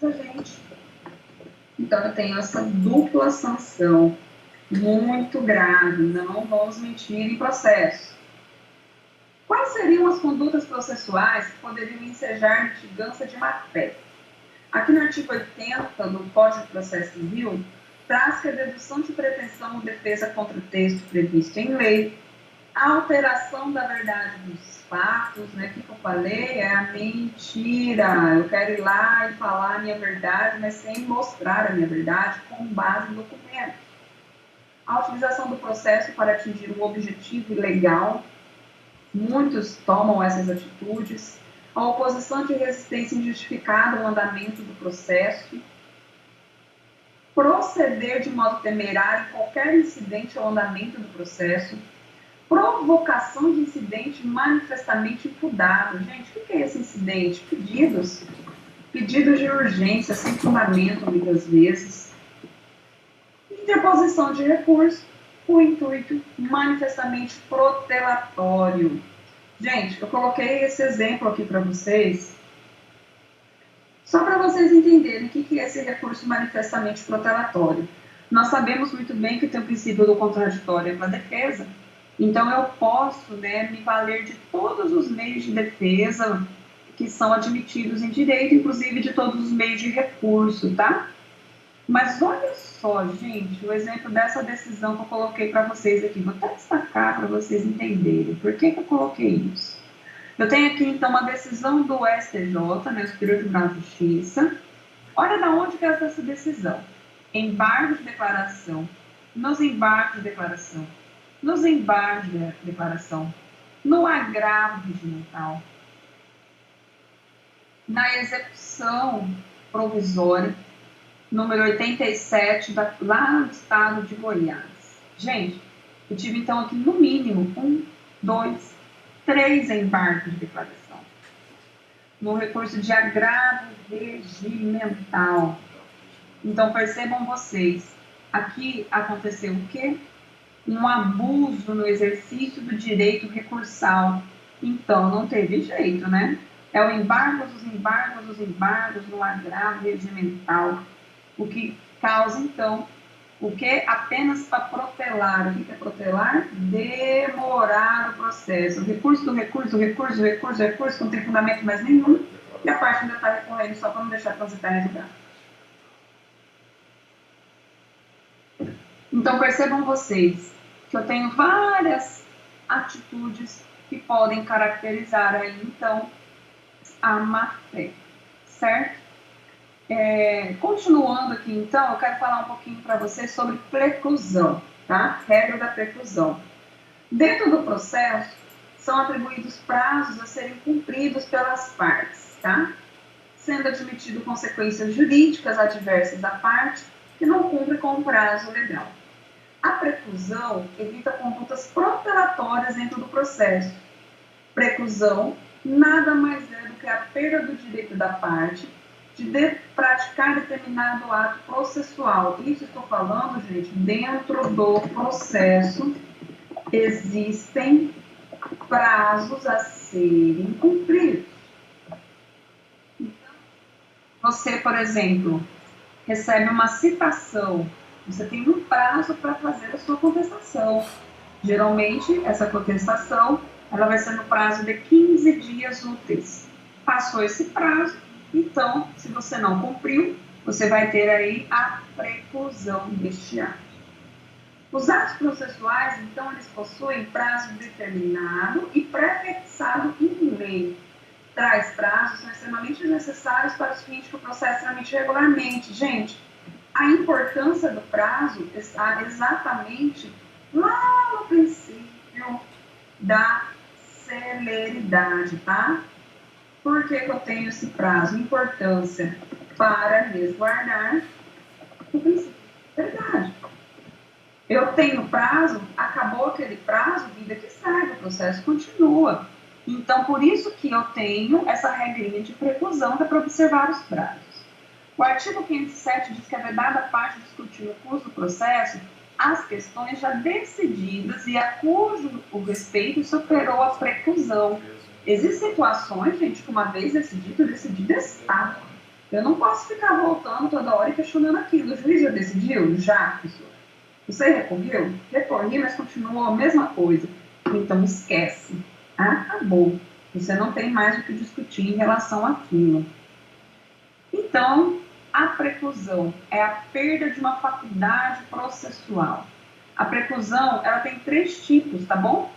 Gente, então eu tenho essa dupla sanção muito grave, não vamos mentir em processo. Quais seriam as condutas processuais que poderiam ensejar litigância de má-fé? Aqui no artigo 80 do Código de Processo Civil, traz que a dedução de pretensão ou defesa contra o texto previsto em lei, a alteração da verdade dos fatos, né? O que eu falei é a mentira. Eu quero ir lá e falar a minha verdade, mas sem mostrar a minha verdade com base em documentos. A utilização do processo para atingir um objetivo ilegal, muitos tomam essas atitudes. A oposição de resistência injustificada ao andamento do processo. Proceder de modo temerário em qualquer incidente ao andamento do processo. Provocação de incidente manifestamente impudado. Gente, o que é esse incidente? Pedidos de urgência, sem fundamento, muitas vezes. Interposição de recurso, com intuito manifestamente protelatório. Gente, eu coloquei esse exemplo aqui para vocês, só para vocês entenderem o que é esse recurso manifestamente protelatório. Nós sabemos muito bem que tem o princípio do contraditório para a defesa, então eu posso, né, me valer de todos os meios de defesa que são admitidos em direito, inclusive de todos os meios de recurso, tá? Mas olha só, gente, o exemplo dessa decisão que eu coloquei para vocês aqui. Vou até destacar para vocês entenderem por que eu coloquei isso. Eu tenho aqui, então, uma decisão do STJ, né, Superior Tribunal de Justiça. Olha da onde que é essa decisão. Embargo de declaração, nos embargos de declaração, nos embargos de declaração, no agravo regimental, na execução provisória, número 87, lá no estado de Goiás. Gente, eu tive então aqui no mínimo 1, 2, 3 embargos de declaração. No recurso de agravo regimental. Então percebam vocês, aqui aconteceu o quê? Um abuso no exercício do direito recursal. Então não teve jeito, né? É o embargo dos embargos dos embargos no agravo regimental. O que causa, então, o que? Apenas para protelar. O que é protelar? Demorar o processo. O recurso do recurso, do recurso, do recurso, do recurso, não tem fundamento mais nenhum, e a parte ainda está recorrendo só para não deixar transitar em julgado. Então, percebam vocês que eu tenho várias atitudes que podem caracterizar aí, então, a má-fé, certo? Continuando aqui, então, eu quero falar um pouquinho para vocês sobre preclusão, tá? Regra da preclusão. Dentro do processo, são atribuídos prazos a serem cumpridos pelas partes, tá? Sendo admitido consequências jurídicas adversas à parte que não cumpre com o prazo legal. A preclusão evita condutas protelatórias dentro do processo. Preclusão nada mais é do que a perda do direito da parte de praticar determinado ato processual. Isso estou falando, gente, dentro do processo existem prazos a serem cumpridos. Então, você, por exemplo, recebe uma citação, você tem um prazo para fazer a sua contestação. Geralmente, essa contestação ela vai ser no prazo de 15 dias úteis. Passou esse prazo, então, se você não cumpriu, você vai ter aí a preclusão deste ato. Os atos processuais, então, eles possuem prazo determinado e pré-fixado em lei. Tais prazos são extremamente necessários para o seguinte, que o processo tramite regularmente. Gente, a importância do prazo está exatamente lá no princípio da celeridade, tá? Por que eu tenho esse prazo? Importância para resguardar o princípio da celeridade. Eu tenho prazo, acabou aquele prazo, vida que segue, o processo continua. Então, por isso que eu tenho essa regrinha de preclusão para observar os prazos. O artigo 507 diz que é vedada a parte discutir no curso do processo as questões já decididas e a cujo o respeito superou a preclusão. Existem situações, gente, que uma vez decidido está. Eu não posso ficar voltando toda hora e questionando aquilo. O juiz já decidiu? Já, professor. Você recorreu? Recorri, mas continuou a mesma coisa. Então, esquece. Acabou. Você não tem mais o que discutir em relação àquilo. Então, a preclusão é a perda de uma faculdade processual. A preclusão, ela tem 3 tipos, tá bom?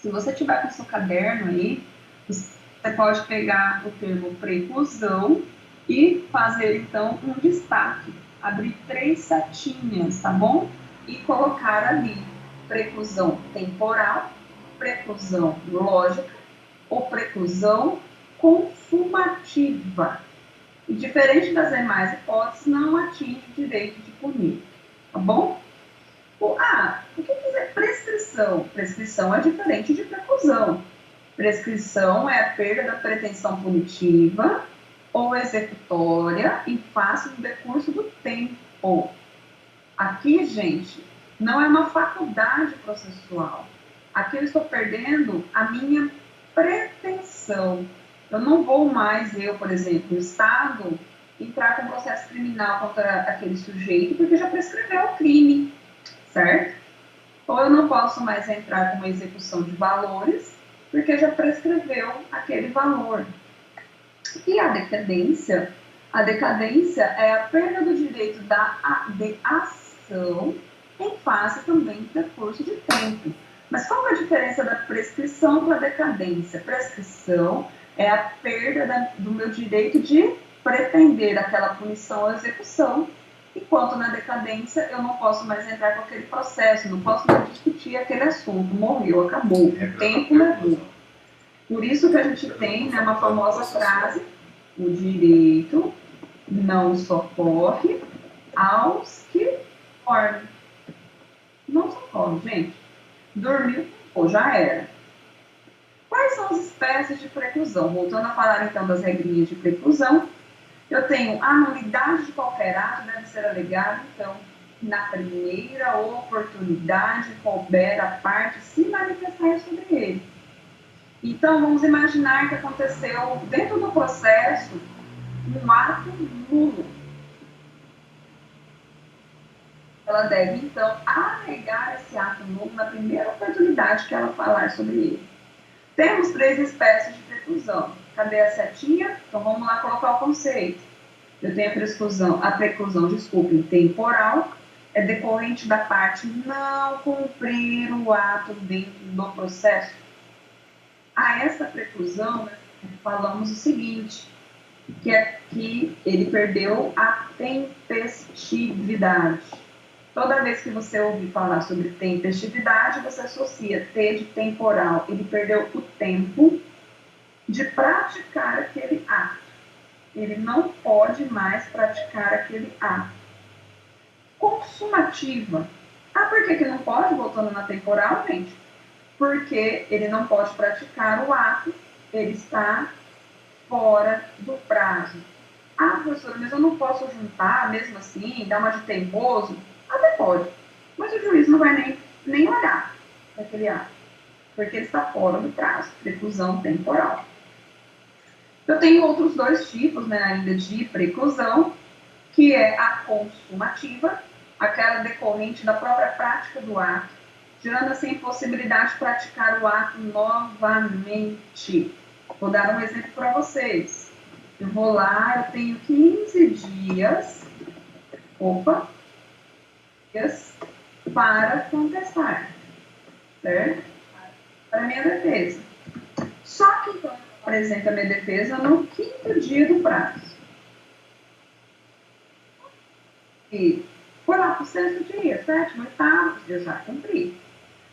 Se você tiver com seu caderno aí, você pode pegar o termo preclusão e fazer, então, um destaque. Abrir 3 setinhas, tá bom? E colocar ali preclusão temporal, preclusão lógica ou preclusão consumativa. E diferente das demais hipóteses, não atinge o direito de punir, tá bom? O que quer dizer prescrição? Prescrição é diferente de preclusão. Prescrição é a perda da pretensão punitiva ou executória em face do decurso do tempo. Aqui, gente, não é uma faculdade processual. Aqui eu estou perdendo a minha pretensão. Eu não vou mais, por exemplo, o Estado, entrar com processo criminal contra aquele sujeito porque já prescreveu o crime, certo? Ou eu não posso mais entrar com uma execução de valores porque já prescreveu aquele valor. E a decadência? A decadência é a perda do direito de ação em face também do decurso de tempo. Mas qual é a diferença da prescrição para a decadência? Prescrição é a perda do meu direito de pretender aquela punição ou execução, enquanto na decadência eu não posso mais entrar com aquele processo, não posso mais discutir aquele assunto, morreu, acabou, o tempo levou. Por isso que a gente tem uma famosa frase, o direito não socorre aos que dormem. Não socorre, gente. Dormiu, ou já era. Quais são as espécies de preclusão? Voltando a falar então das regrinhas de preclusão, eu tenho a nulidade de qualquer ato deve ser alegada, então, na primeira oportunidade couber a parte se manifestar sobre ele. Então, vamos imaginar que aconteceu dentro do processo um ato nulo. Ela deve, então, alegar esse ato nulo na primeira oportunidade que ela falar sobre ele. Temos 3 espécies de preclusão. Cadê a setinha? Então, vamos lá colocar o conceito. Eu tenho a preclusão, temporal, é decorrente da parte não cumprir o ato dentro do processo. A essa preclusão, falamos o seguinte, que é que ele perdeu a tempestividade. Toda vez que você ouvir falar sobre tempestividade, você associa T de temporal. Ele perdeu o tempo de praticar aquele ato. Ele não pode mais praticar aquele ato. Consumativa. Por que não pode? Voltando na temporal, gente. Porque ele não pode praticar o ato, ele está fora do prazo. Professora, mas eu não posso juntar mesmo assim, dar uma de teimoso? Até pode, mas o juiz não vai nem olhar aquele ato, porque ele está fora do prazo, preclusão temporal. Eu tenho outros 2 tipos ainda de preclusão, que é a consumativa, aquela decorrente da própria prática do ato, gerando assim impossibilidade de praticar o ato novamente. Vou dar um exemplo para vocês. Eu vou lá, eu tenho 15 dias para contestar, certo? Para a minha defesa. Só que então eu apresento a minha defesa no 5º dia do prazo. E foi lá para o 6º dia, 7º, 8º, eu já cumpri.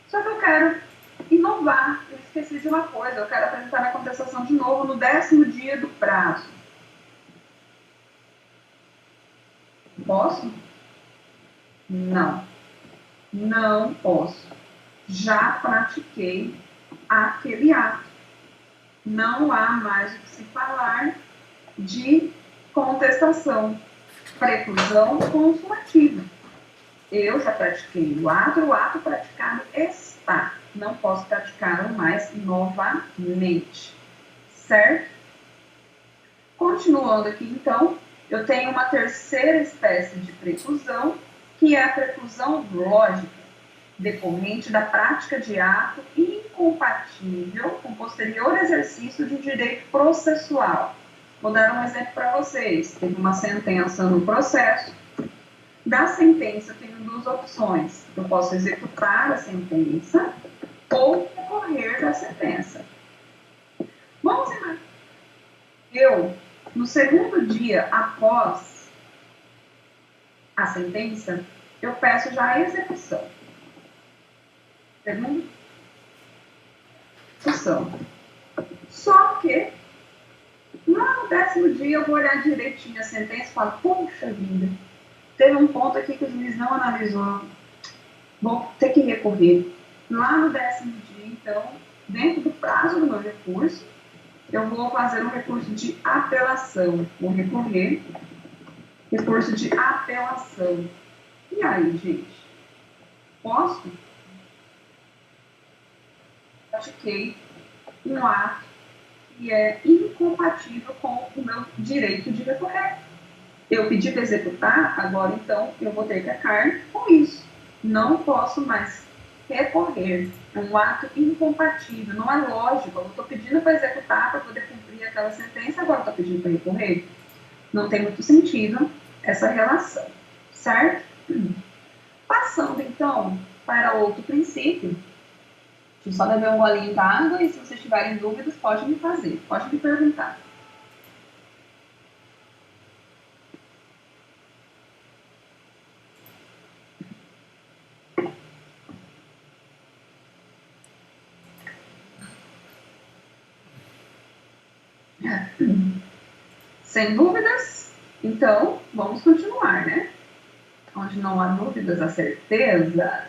Só que eu quero inovar, eu esqueci de uma coisa, eu quero apresentar minha contestação de novo no 10º dia do prazo. Posso? Não posso. Já pratiquei aquele ato. Não há mais o que se falar de contestação, preclusão consumativa. Eu já pratiquei o ato praticado está. Não posso praticá-lo mais novamente. Certo? Continuando aqui, então, eu tenho uma terceira espécie de preclusão, que é a preclusão lógica, decorrente da prática de ato incompatível com posterior exercício de direito processual. Vou dar um exemplo para vocês. Teve uma sentença no processo. Da sentença, eu tenho 2 opções. Eu posso executar a sentença ou recorrer. recorrer da sentença. Vamos imaginar. Eu, no segundo dia após a sentença, eu peço já a execução. Segundo, execução. Só que, lá no 10º dia, eu vou olhar direitinho a sentença e falo, poxa vida, teve um ponto aqui que o juiz não analisou, vou ter que recorrer. Lá no 10º dia, então, dentro do prazo do meu recurso, eu vou fazer um recurso de apelação. Vou recorrer, recurso de apelação. E aí, gente? Posso? Pratiquei um ato que é incompatível com o meu direito de recorrer. Eu pedi para executar, agora então eu vou ter que arcar com isso. Não posso mais recorrer. É um ato incompatível, não é lógico. Eu estou pedindo para executar para poder cumprir aquela sentença, agora estou pedindo para recorrer. Não tem muito sentido essa relação, certo? Passando então para outro princípio, deixa eu só beber um golinho d'água e se vocês tiverem dúvidas, pode me fazer, pode me perguntar. Sem dúvidas? Então, vamos continuar, né? Onde não há dúvidas, há certezas.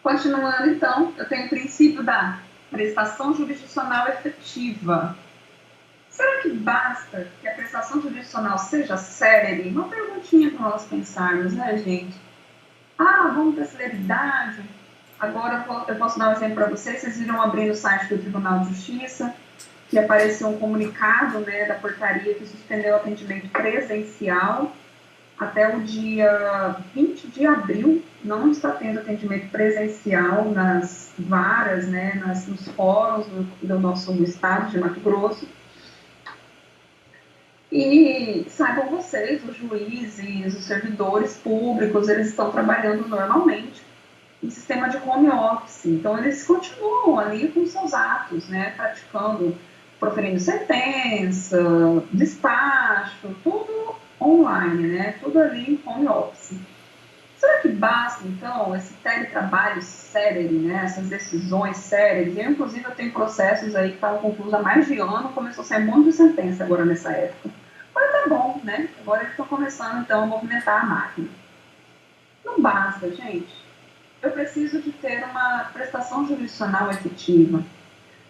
Continuando, então, eu tenho o princípio da prestação jurisdicional efetiva. Será que basta que a prestação jurisdicional seja célere? Uma perguntinha para nós pensarmos, né, gente? Ah, vamos ter celeridade. Agora eu posso dar um exemplo para vocês. Vocês viram abrir no site do Tribunal de Justiça que apareceu um comunicado, né, da portaria que suspendeu o atendimento presencial até o dia 20 de abril. Não está tendo atendimento presencial nas varas, né, nos fóruns do nosso estado de Mato Grosso. E saibam vocês, os juízes, os servidores públicos, eles estão trabalhando normalmente em sistema de home office. Então, eles continuam ali com seus atos, né, praticando, proferindo sentença, despacho, tudo online, né, tudo ali em home office. Será que basta, então, esse teletrabalho célere, né, essas decisões céleres? Inclusive, eu tenho processos aí que estavam concluídos há mais de ano, começou a sair um monte de sentença agora nessa época. Mas tá bom, né? Agora eles estão começando, então, a movimentar a máquina. Não basta, gente. Eu preciso de ter uma prestação jurisdicional efetiva.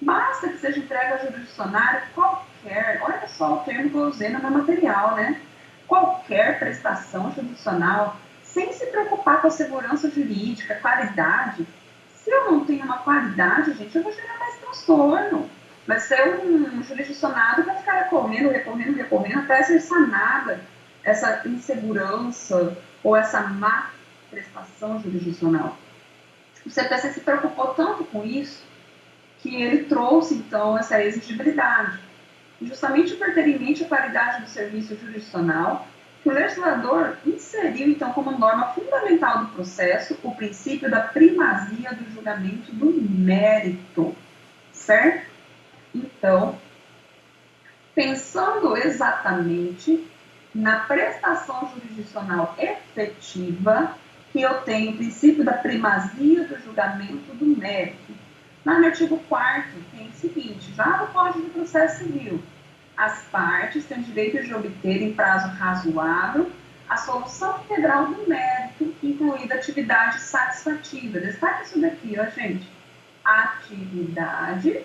Basta que seja entregue ao jurisdicionário qualquer, olha só o termo que eu usei no meu material, né? Qualquer prestação jurisdicional, sem se preocupar com a segurança jurídica, qualidade. Se eu não tenho uma qualidade, gente, eu vou gerar mais transtorno. Vai ser um jurisdicionado que vai ficar recorrendo, até ser sanada essa insegurança ou essa má prestação jurisdicional. O CPC se preocupou tanto com isso que ele trouxe, então, essa exigibilidade. Justamente por ter em mente a qualidade do serviço jurisdicional, que o legislador inseriu, então, como norma fundamental do processo, o princípio da primazia do julgamento do mérito, certo? Então, pensando exatamente na prestação jurisdicional efetiva, que eu tenho o princípio da primazia do julgamento do mérito. No artigo 4º tem o seguinte, já no Código de Processo Civil, as partes têm direito de obter em prazo razoável a solução integral do mérito, incluída atividade satisfativa. Destaque isso daqui, ó, gente. Atividade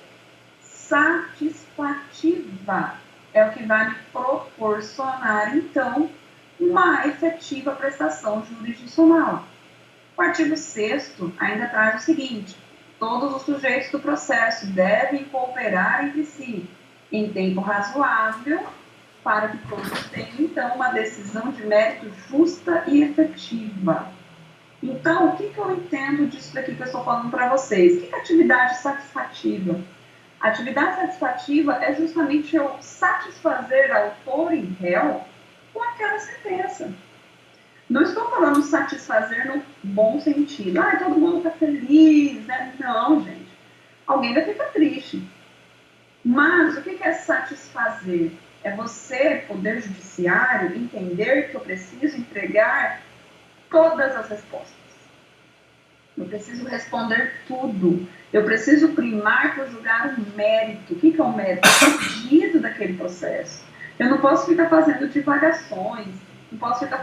satisfativa é o que vai me proporcionar, então, uma efetiva prestação jurisdicional. O artigo 6º ainda traz o seguinte: todos os sujeitos do processo devem cooperar entre si em tempo razoável para que todos tenham, então, uma decisão de mérito justa e efetiva. Então, o que eu entendo disso daqui que eu estou falando para vocês? O que é atividade satisfativa? A atividade satisfativa é justamente eu satisfazer autor e réu com aquela sentença. Não estou falando satisfazer no bom sentido. Ah, todo mundo está feliz, né? Não, gente. Alguém vai ficar triste. Mas o que é satisfazer? É você, Poder Judiciário, entender que eu preciso entregar todas as respostas. Eu preciso responder tudo. Eu preciso primar por julgar o mérito. O que é o mérito? O pedido daquele processo. Eu não posso ficar fazendo divagações, não posso ficar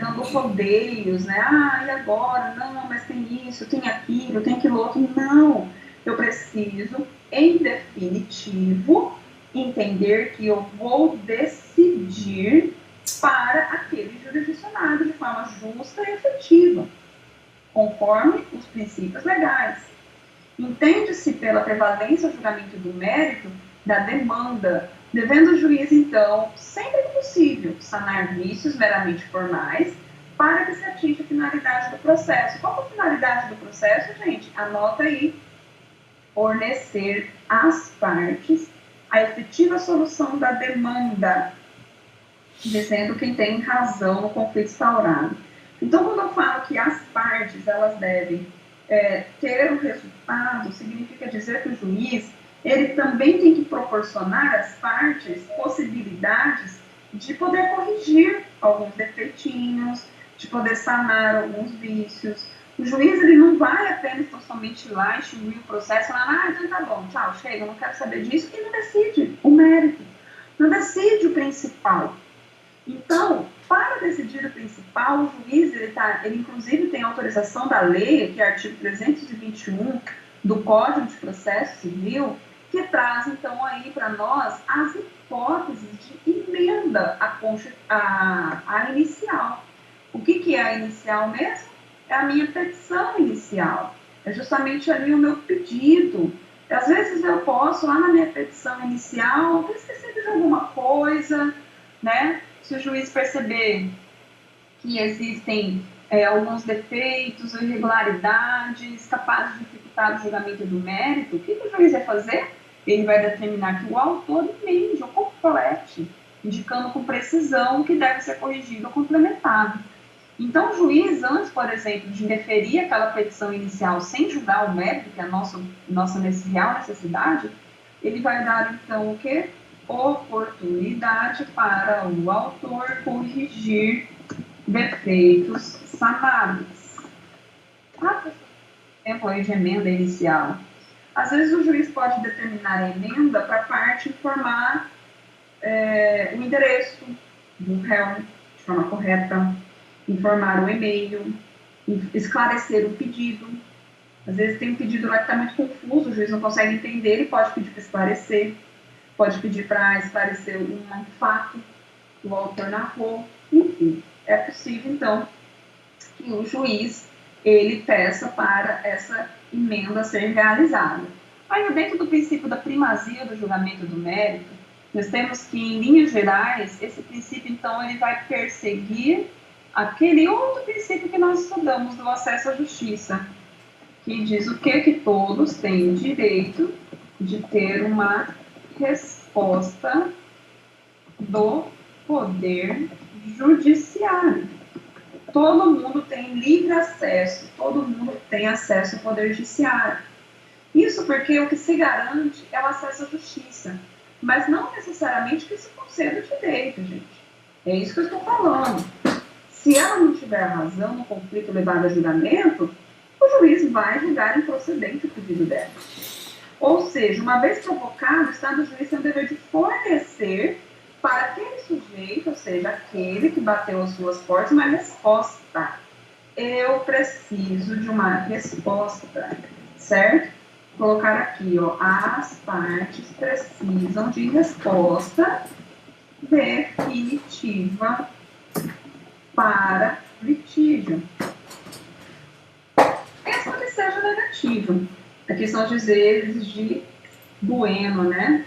dando rodeios, né? Ah, e agora? Não, mas tem isso, tem aquilo outro. Não. Eu preciso, em definitivo, entender que eu vou decidir para aquele jurisdicionado de forma justa e efetiva, conforme os princípios legais. Entende-se pela prevalência ao julgamento do mérito da demanda, devendo o juiz, então, sempre que possível, sanar vícios meramente formais para que se atinja a finalidade do processo. Qual é a finalidade do processo, gente? Anota aí. Fornecer às partes a efetiva solução da demanda, dizendo quem tem razão no conflito instaurado. Então, quando eu falo que as partes elas devem ter o resultado, significa dizer que o juiz ele também tem que proporcionar às partes possibilidades de poder corrigir alguns defeitinhos, de poder sanar alguns vícios. O juiz ele não vai apenas somente lá extinguir o processo, falar, então tá bom, tchau, chega, eu não quero saber disso, e não decide o mérito, não decide o principal. Então, para decidir o principal, o juiz, ele inclusive tem autorização da lei, que é o artigo 321 do Código de Processo Civil, que traz, então, aí para nós as hipóteses de emenda à inicial. O que é a inicial mesmo? É a minha petição inicial. É justamente ali o meu pedido. Às vezes eu posso, lá na minha petição inicial, ter esquecido de alguma coisa, né? Se o juiz perceber que existem alguns defeitos ou irregularidades capazes de dificultar o julgamento do mérito, o que o juiz vai fazer? Ele vai determinar que o autor emende ou complete, indicando com precisão o que deve ser corrigido ou complementado. Então, o juiz, antes, por exemplo, de indeferir aquela petição inicial sem julgar o mérito, que é a nossa real necessidade, ele vai dar, então, o quê? Oportunidade para o autor corrigir defeitos sanados. Por exemplo, aí de emenda inicial. Às vezes o juiz pode determinar a emenda para a parte informar o endereço do réu de forma correta, informar o e-mail, esclarecer o pedido. Às vezes tem um pedido lá que está muito confuso, o juiz não consegue entender, ele pode pedir para esclarecer, pode pedir para esclarecer um fato que o autor narrou, enfim. É possível, então, que o juiz ele peça para essa emenda ser realizada. Ainda dentro do princípio da primazia do julgamento do mérito, nós temos que, em linhas gerais, esse princípio, então, ele vai perseguir aquele outro princípio que nós estudamos do acesso à justiça, que diz o que todos têm direito de ter uma resposta do poder judiciário. Todo mundo tem livre acesso, todo mundo tem acesso ao poder judiciário. Isso porque o que se garante é o acesso à justiça, mas não necessariamente que se conceda o direito, gente. É isso que eu estou falando. Se ela não tiver razão no conflito levado a julgamento, o juiz vai julgar improcedente o pedido dela. Ou seja, uma vez provocado, o Estado juiz tem o dever de fornecer para aquele sujeito, ou seja, aquele que bateu as suas portas, uma resposta. Eu preciso de uma resposta, certo? Vou colocar aqui, ó, as partes precisam de resposta definitiva para litígio. Mesmo que seja negativo. Aqui são os dizeres de Bueno, né?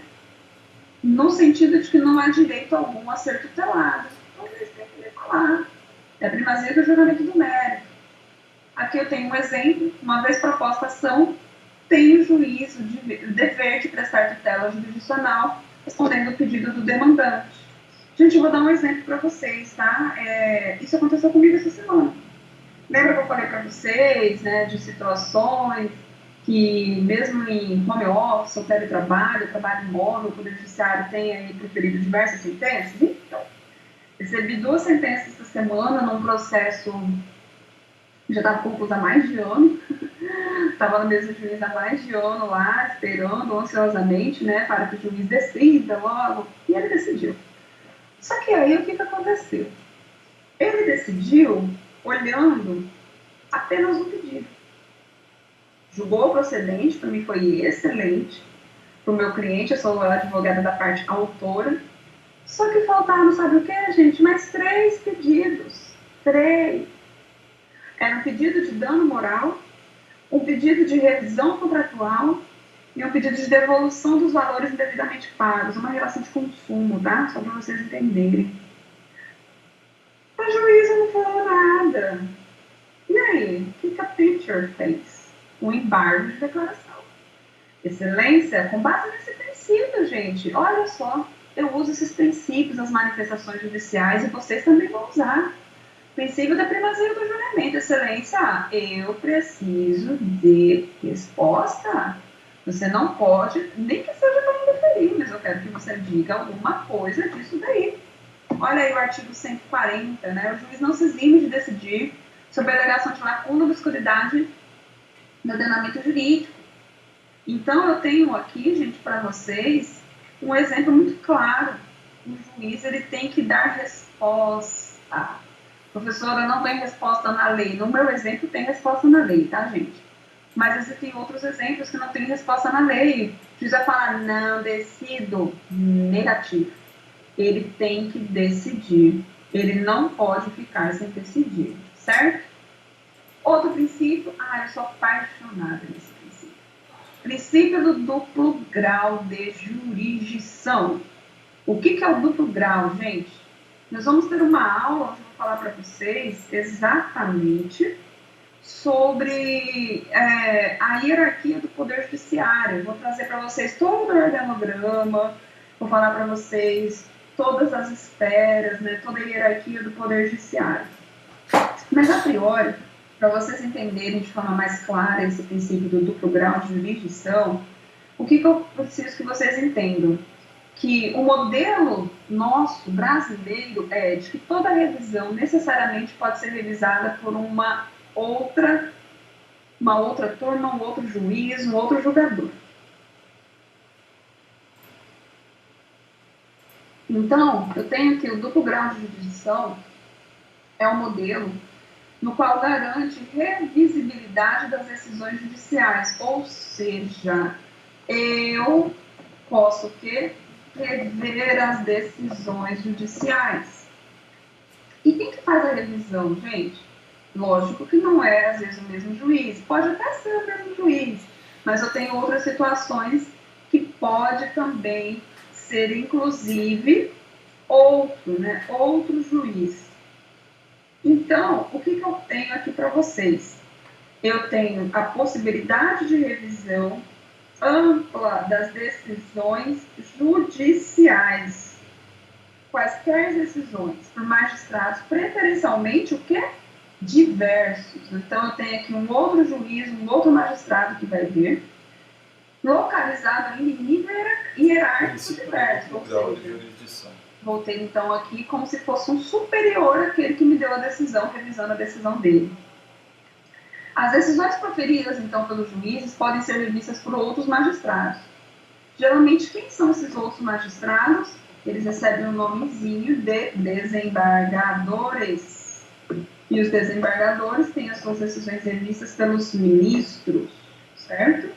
No sentido de que não há direito algum a ser tutelado. Então, eles têm que falar. É a primazia do julgamento do mérito. Aqui eu tenho um exemplo. Uma vez proposta a ação, tem o juiz o dever de prestar tutela jurisdicional, respondendo o pedido do demandante. Gente, eu vou dar um exemplo para vocês, tá? Isso aconteceu comigo essa semana. Lembra que eu falei para vocês, né, de situações que mesmo em home office, ou teletrabalho, trabalho móvel, o Poder Judiciário tem aí proferido diversas sentenças? Então, recebi 2 sentenças essa semana num processo que já estava concluído há mais de ano. Estava no mesmo juiz há mais de ano lá, esperando ansiosamente, né, para que o juiz decida logo, e ele decidiu. Só que aí o que aconteceu? Ele decidiu olhando apenas um pedido. Julgou o procedente, para mim foi excelente. Para o meu cliente, eu sou a advogada da parte autora. Só que faltaram, sabe o que, gente? Mais 3 pedidos. 3. Era um pedido de dano moral, um pedido de revisão contratual e um pedido de devolução dos valores indevidamente pagos. Uma relação de consumo, tá? Só para vocês entenderem. A juíza não falou nada. E aí, o que a Pitcher fez? Um embargo de declaração. Excelência, com base nesse princípio, gente. Olha só, eu uso esses princípios nas manifestações judiciais e vocês também vão usar. Princípio da primazia do julgamento. Excelência, eu preciso de resposta. Você não pode, nem que seja para interferir, mas eu quero que você diga alguma coisa disso daí. Olha aí o artigo 140, né? O juiz não se exime de decidir sobre a alegação de lacuna ou obscuridade no ordenamento jurídico. Então, eu tenho aqui, gente, para vocês, um exemplo muito claro. O juiz, ele tem que dar resposta. Professora, não tem resposta na lei. No meu exemplo, tem resposta na lei, tá, gente? Mas existem outros exemplos que não tem resposta na lei. O juiz vai falar, não, decido, negativo. Ele tem que decidir. Ele não pode ficar sem decidir, certo? Outro princípio, eu sou apaixonada nesse princípio. Princípio do duplo grau de jurisdição. O que é o duplo grau, gente? Nós vamos ter uma aula onde eu vou falar para vocês exatamente sobre a hierarquia do Poder Judiciário. Eu vou trazer para vocês todo o organograma, vou falar para vocês todas as esferas, né, toda a hierarquia do Poder Judiciário. Mas, a priori, para vocês entenderem de forma mais clara esse princípio do duplo grau de jurisdição, o que eu preciso que vocês entendam? Que o modelo nosso, brasileiro, é de que toda revisão necessariamente pode ser revisada por uma outra turma, um outro juiz, um outro julgador. Então, eu tenho aqui o duplo grau de jurisdição, é um modelo no qual garante revisibilidade das decisões judiciais, ou seja, eu posso o quê? Rever as decisões judiciais. E quem que faz a revisão, gente? Lógico que não é, às vezes, o mesmo juiz. Pode até ser o mesmo juiz, mas eu tenho outras situações que pode também ser, inclusive, outro juiz. Então, o que eu tenho aqui para vocês? Eu tenho a possibilidade de revisão ampla das decisões judiciais. Quaisquer decisões por magistrados, preferencialmente o quê? Diversos. Então, eu tenho aqui um outro juiz, um outro magistrado que vai ver, localizado ainda em nível hierárquico diverso. Ou seja, vou ter, então, aqui como se fosse um superior àquele que me deu a decisão, revisando a decisão dele. As decisões proferidas, então, pelos juízes podem ser revistas por outros magistrados. Geralmente, quem são esses outros magistrados? Eles recebem um nomezinho de desembargadores. E os desembargadores têm as suas decisões revistas pelos ministros, certo?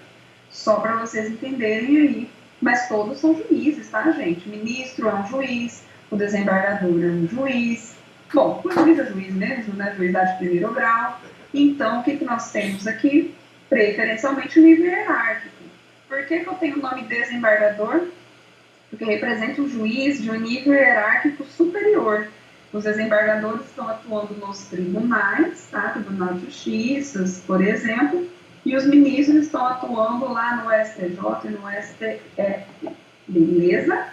Só para vocês entenderem aí. Mas todos são juízes, tá, gente? O ministro é um juiz, o desembargador é um juiz. Bom, o juiz é juiz mesmo, né? Juizade de primeiro grau. Então, o que nós temos aqui? Preferencialmente o nível hierárquico. Por que eu tenho o nome desembargador? Porque representa um juiz de um nível hierárquico superior. Os desembargadores estão atuando nos tribunais, tá? Tribunal de Justiça, por exemplo, e os ministros estão atuando lá no STJ e no STF. Beleza?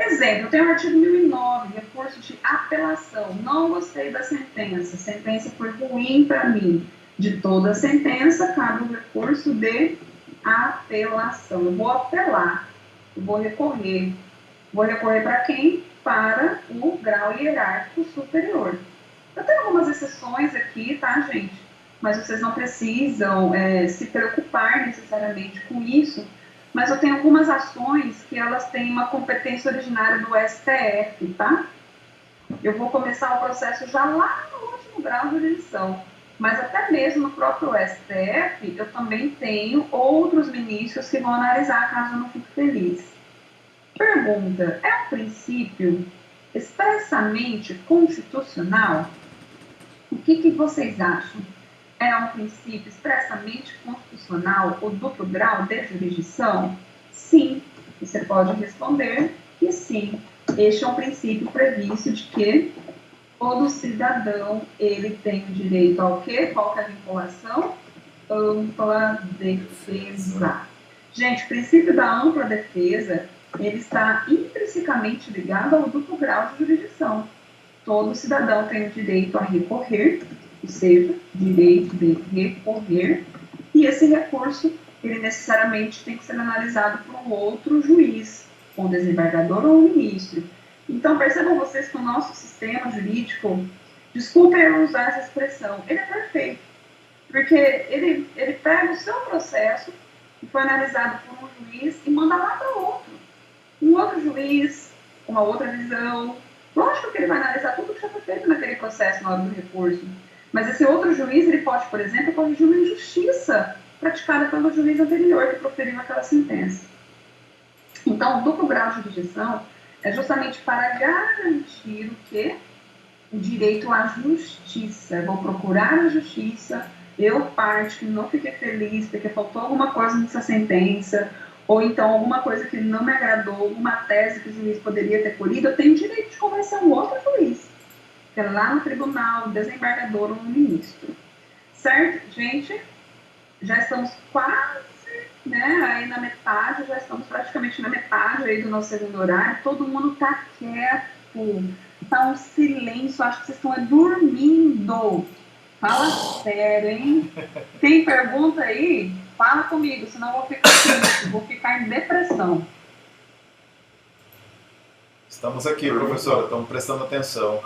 Exemplo, tem o artigo 1009, recurso de apelação. Não gostei da sentença, a sentença foi ruim para mim. De toda a sentença, cabe o recurso de apelação. Eu vou apelar, eu vou recorrer. Vou recorrer para quem? Para o grau hierárquico superior. Eu tenho algumas exceções aqui, tá, gente? Mas vocês não precisam se preocupar necessariamente com isso. Mas eu tenho algumas ações que elas têm uma competência originária do STF, tá? Eu vou começar o processo já lá no último grau de jurisdição. Mas até mesmo no próprio STF, eu também tenho outros ministros que vão analisar caso eu não fique feliz. Pergunta, é um princípio expressamente constitucional? O que vocês acham? É um princípio expressamente constitucional o duplo grau de jurisdição? Sim, você pode responder que sim. Este é um princípio previsto de que todo cidadão ele tem o direito ao quê? Qual que é a vinculação? Ampla defesa. Gente, o princípio da ampla defesa ele está intrinsecamente ligado ao duplo grau de jurisdição. Todo cidadão tem o direito a recorrer, ou seja, direito de recorrer, e esse recurso, ele necessariamente tem que ser analisado por um outro juiz, um desembargador ou um ministro. Então, percebam vocês que o nosso sistema jurídico, desculpem eu usar essa expressão, ele é perfeito, porque ele pega o seu processo, que foi analisado por um juiz, e manda lá para outro. Um outro juiz, uma outra visão. Lógico que ele vai analisar tudo que já foi feito naquele processo na hora do recurso. Mas esse outro juiz, ele pode, por exemplo, corrigir uma injustiça praticada pelo juiz anterior que proferiu aquela sentença. Então, o duplo grau de jurisdição é justamente para garantir o quê? O direito à justiça. Eu vou procurar a justiça, eu, parte, que não fiquei feliz porque faltou alguma coisa nessa sentença, ou então alguma coisa que não me agradou, alguma tese que o juiz poderia ter colhido, eu tenho o direito de convencer um outro juiz, que é lá no tribunal, desembargador ou no ministro. Certo, gente? Já estamos quase, aí na metade, já estamos praticamente na metade aí do nosso segundo horário, todo mundo tá quieto, tá um silêncio, acho que vocês estão dormindo. Fala sério, hein? Tem pergunta aí? Fala comigo, senão eu vou ficar triste, vou ficar em depressão. Estamos aqui, professora, estamos prestando atenção.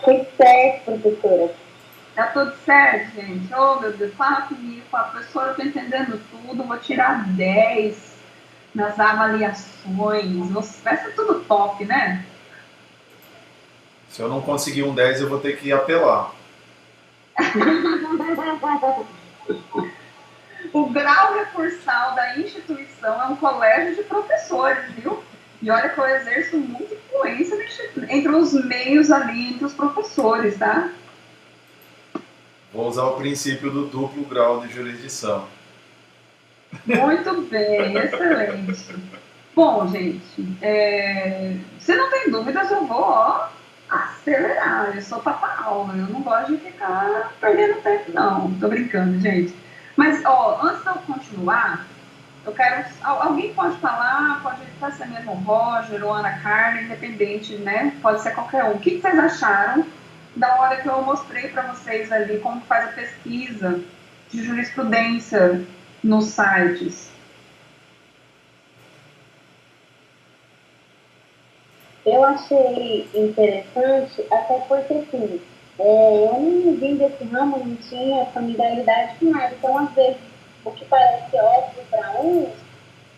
Tudo certo, professora. Tá tudo certo, gente? Oh, meu Deus, fala comigo, fala, professora, eu tô entendendo tudo, vou tirar 10 nas avaliações. Vai ser tudo top, né? Se eu não conseguir um 10, eu vou ter que apelar. O grau recursal da instituição é um colégio de professores, viu? E olha que eu exerço muita influência entre os meios ali, entre os professores, tá? Vou usar o princípio do duplo grau de jurisdição. Muito bem, excelente. Bom, gente, se não tem dúvidas, eu vou, acelerar. Eu sou papa-aula, eu não gosto de ficar perdendo tempo, não. Tô brincando, gente. Mas, antes de eu continuar, eu quero... Alguém pode falar, pode ser mesmo o Roger ou Ana Carla, independente, né? Pode ser qualquer um. O que vocês acharam da hora que eu mostrei para vocês ali como faz a pesquisa de jurisprudência nos sites? Eu achei interessante, até porque, assim, eu não vim desse ramo, não tinha familiaridade com nada. Então, às vezes, o que parece óbvio para uns,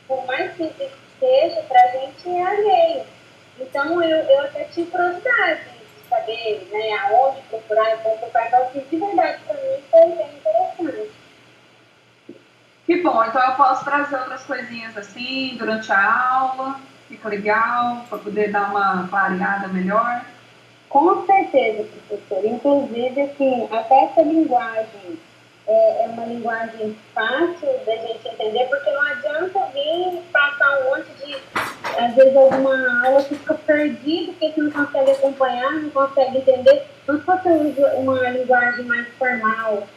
por mais simples que seja, para a gente é alheio. Então, eu até tive curiosidade de saber, né, aonde procurar, como procurar. Então, de verdade, para mim, foi bem interessante. Que bom, então eu posso trazer outras coisinhas assim durante a aula, fica legal, para poder dar uma clareada melhor. Com certeza, professor. Inclusive, assim, até essa linguagem é uma linguagem fácil da gente entender, porque não adianta alguém passar um monte de, às vezes, alguma aula que fica perdido, porque você não consegue acompanhar, não consegue entender. Então, se você usa uma linguagem mais formal,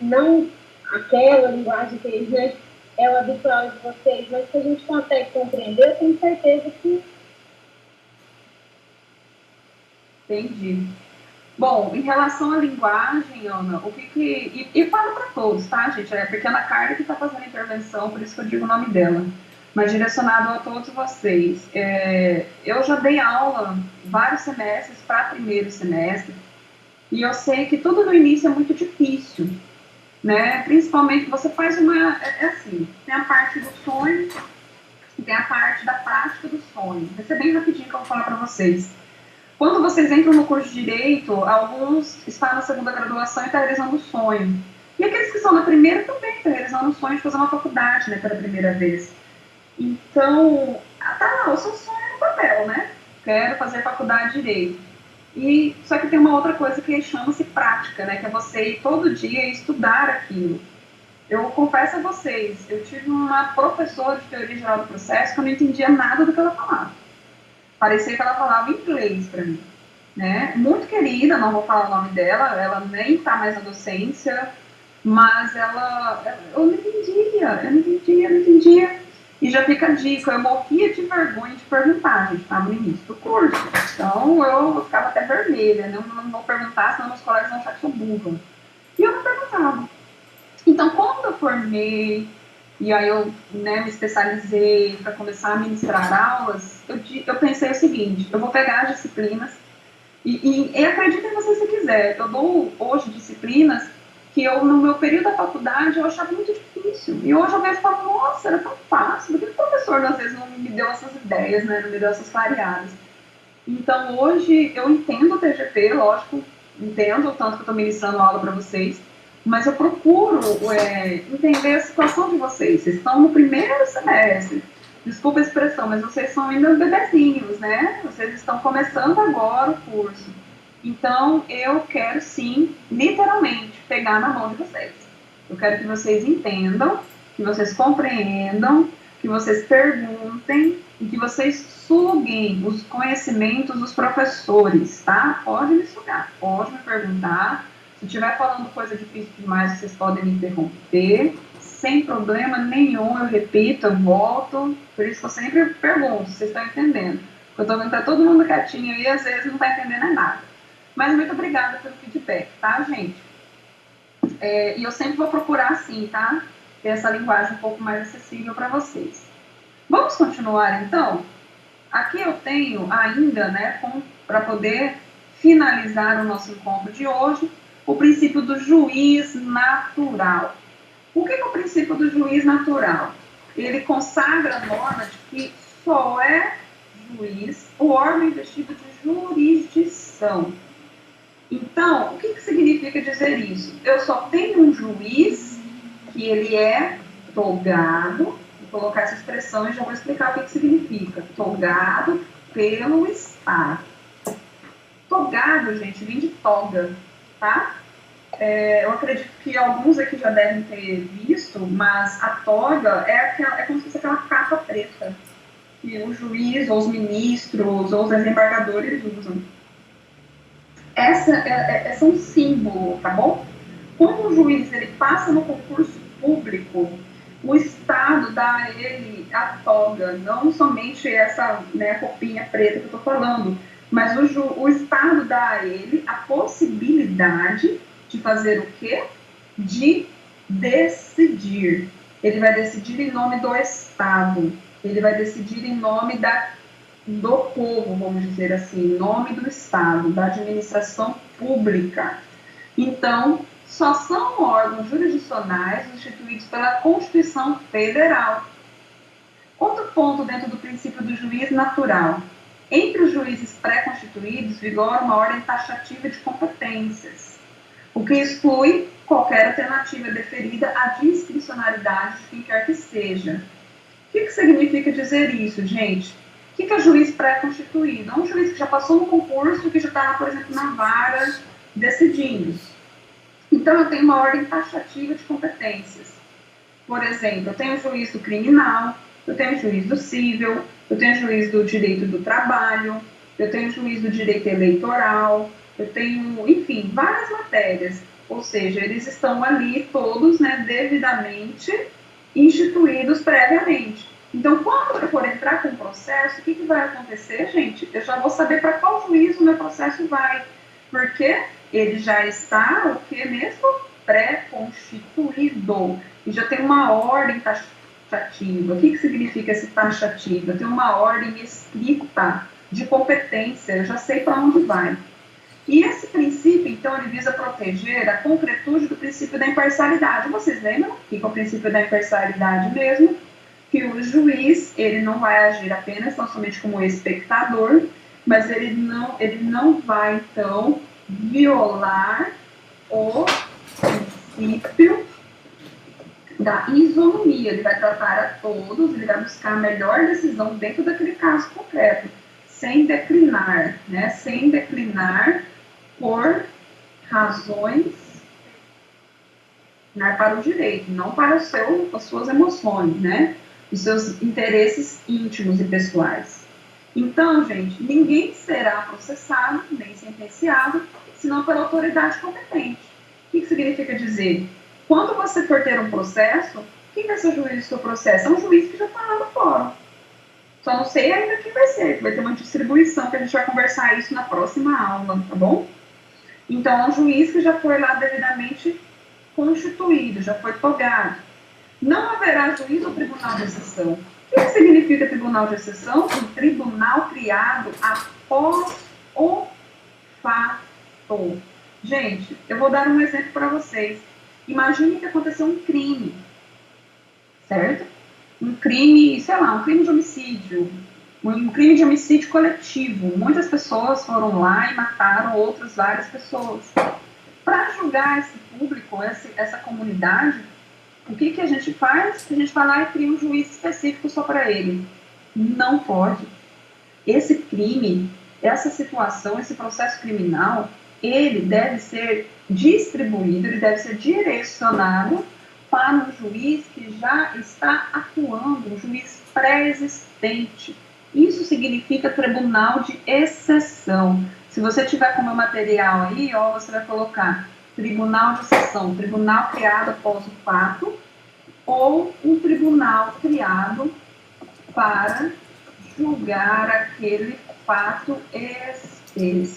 não aquela linguagem que, né, é o habitual de vocês, mas que a gente consegue compreender, eu tenho certeza que... Entendi. Bom, em relação à linguagem, Ana, o que que... E falo para todos, tá, gente? É a pequena Carla que está fazendo a intervenção, por isso que eu digo o nome dela. Mas direcionado a todos vocês. Eu já dei aula vários semestres para primeiro semestre, e eu sei que tudo no início é muito difícil, né? Principalmente, você faz uma... assim, tem a parte do sonho e tem a parte da prática do sonho. Vai ser bem rapidinho que eu vou falar para vocês. Quando vocês entram no curso de Direito, alguns estão na segunda graduação e estão realizando o sonho. E aqueles que estão na primeira também estão realizando o sonho de fazer uma faculdade, né, pela primeira vez. Então, tá lá, o seu sonho é no papel, né? Quero fazer faculdade de Direito. Só que tem uma outra coisa que chama-se prática, né? Que é você ir todo dia estudar aquilo. Eu confesso a vocês, eu tive uma professora de teoria geral do processo que eu não entendia nada do que ela falava. Parecia que ela falava inglês para mim, né? Muito querida, não vou falar o nome dela, ela nem está mais na docência, mas eu não entendia. E já fica a dica, eu morria de vergonha de perguntar, gente, estava no início do curso. Então eu ficava até vermelha, né? Não vou perguntar, senão meus colegas vão achar que sou burra. E eu não perguntava. Então, quando eu formei, e aí eu, né, me especializei para começar a ministrar aulas, eu pensei o seguinte, eu vou pegar as disciplinas, e acreditem vocês se quiser, eu dou hoje disciplinas que no meu período da faculdade eu achava muito difícil, e hoje eu vejo e falo, nossa, era tão fácil, por que o professor às vezes não me deu essas ideias, né, não me deu essas clareadas? Então, hoje eu entendo o TGP, lógico, entendo o tanto que eu estou ministrando aula para vocês, mas eu procuro entender a situação de vocês. Vocês estão no primeiro semestre. Desculpa a expressão, mas vocês são ainda bebezinhos, né? Vocês estão começando agora o curso. Então, eu quero sim, literalmente, pegar na mão de vocês. Eu quero que vocês entendam, que vocês compreendam, que vocês perguntem e que vocês suguem os conhecimentos dos professores, tá? Pode me sugar, pode me perguntar. Se estiver falando coisa difícil demais, vocês podem me interromper, sem problema nenhum, eu repito, eu volto, por isso que eu sempre pergunto, vocês estão entendendo? Eu estou vendo que tá todo mundo quietinho aí, às vezes não está entendendo nada. Mas muito obrigada pelo feedback, tá, gente? E eu sempre vou procurar, assim, tá? Ter essa linguagem um pouco mais acessível para vocês. Vamos continuar, então? Aqui eu tenho ainda, né, para poder finalizar o nosso encontro de hoje, o princípio do juiz natural. O que é o princípio do juiz natural? Ele consagra a norma de que só é juiz o órgão investido de jurisdição. Então, o que significa dizer isso? Eu só tenho um juiz que ele é togado, vou colocar essa expressão e já vou explicar o que significa. Togado pelo Estado. Togado, gente, vem de toga, tá? Eu acredito que alguns aqui já devem ter visto, mas a toga é como se fosse aquela capa preta que o juiz, ou os ministros, ou os desembargadores usam. Essa é um símbolo, tá bom? Quando o juiz ele passa no concurso público, o Estado dá a ele a toga, não somente essa, né, roupinha preta que eu estou falando, mas o Estado dá a ele a possibilidade de fazer o quê? De decidir. Ele vai decidir em nome do Estado, ele vai decidir em nome do povo, vamos dizer assim, em nome do Estado, da administração pública. Então, só são órgãos jurisdicionais instituídos pela Constituição Federal. Outro ponto dentro do princípio do juiz natural. Entre os juízes pré-constituídos, vigora uma ordem taxativa de competências, o que exclui qualquer alternativa deferida à discricionariedade de quem quer que seja. O que significa dizer isso, gente? O que é juiz pré-constituído? É um juiz que já passou no concurso, que já está, por exemplo, na vara decidindo. Então, eu tenho uma ordem taxativa de competências. Por exemplo, eu tenho o juiz do criminal, eu tenho o juiz do civil, eu tenho o juiz do direito do trabalho, eu tenho o juiz do direito eleitoral, eu tenho, enfim, várias matérias. Ou seja, eles estão ali todos, né, devidamente instituídos previamente. Então, quando eu for entrar com o processo, o que vai acontecer, gente? Eu já vou saber para qual juízo o meu processo vai, porque ele já está, o que mesmo? Pré-constituído. E já tem uma ordem taxativa. O que significa esse taxativo? Eu tenho uma ordem escrita de competência, eu já sei para onde vai. E esse princípio, então, ele visa proteger a concretude do princípio da imparcialidade. Vocês lembram o que é o princípio da imparcialidade mesmo? Que o juiz, ele não vai agir apenas, tão somente como espectador, mas ele não vai, então, violar o princípio da isonomia. Ele vai tratar a todos, ele vai buscar a melhor decisão dentro daquele caso concreto, sem declinar, né? Sem declinar por razões, né, para o direito, não para as suas emoções, né? Os seus interesses íntimos e pessoais. Então, gente, ninguém será processado, nem sentenciado, senão pela autoridade competente. O que significa dizer? Quando você for ter um processo, quem vai ser o juiz do seu processo? É um juiz que já está lá no fórum. Só não sei ainda quem vai ser, vai ter uma distribuição, que a gente vai conversar isso na próxima aula, tá bom? Então, é um juiz que já foi lá devidamente constituído, já foi togado. Não haverá juiz ou tribunal de exceção. O que significa tribunal de exceção? Um tribunal criado após o fato. Gente, eu vou dar um exemplo para vocês. Imagine que aconteceu um crime, certo? Um crime, sei lá, um crime de homicídio. Um crime de homicídio coletivo. Muitas pessoas foram lá e mataram outras várias pessoas. Para julgar esse público, essa comunidade, o que a gente faz? A gente vai lá e cria um juiz específico só para ele. Não pode. Esse crime, essa situação, esse processo criminal, ele deve ser distribuído, ele deve ser direcionado para um juiz que já está atuando, um juiz pré-existente. Isso significa tribunal de exceção. Se você tiver com o meu material aí, ó, você vai colocar tribunal de exceção, tribunal criado após o fato, ou um tribunal criado para julgar aquele fato específico.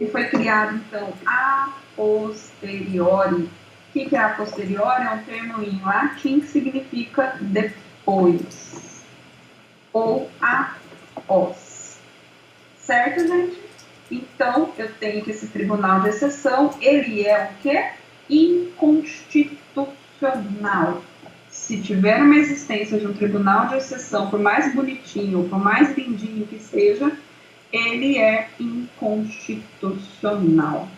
E foi criado, então, a posteriori. O que é a posteriori? É um termo em latim que significa depois, ou após. Certo, gente? Então, eu tenho que esse tribunal de exceção, ele é o quê? Inconstitucional. Se tiver uma existência de um tribunal de exceção, por mais bonitinho, por mais lindinho que seja, ele é inconstitucional.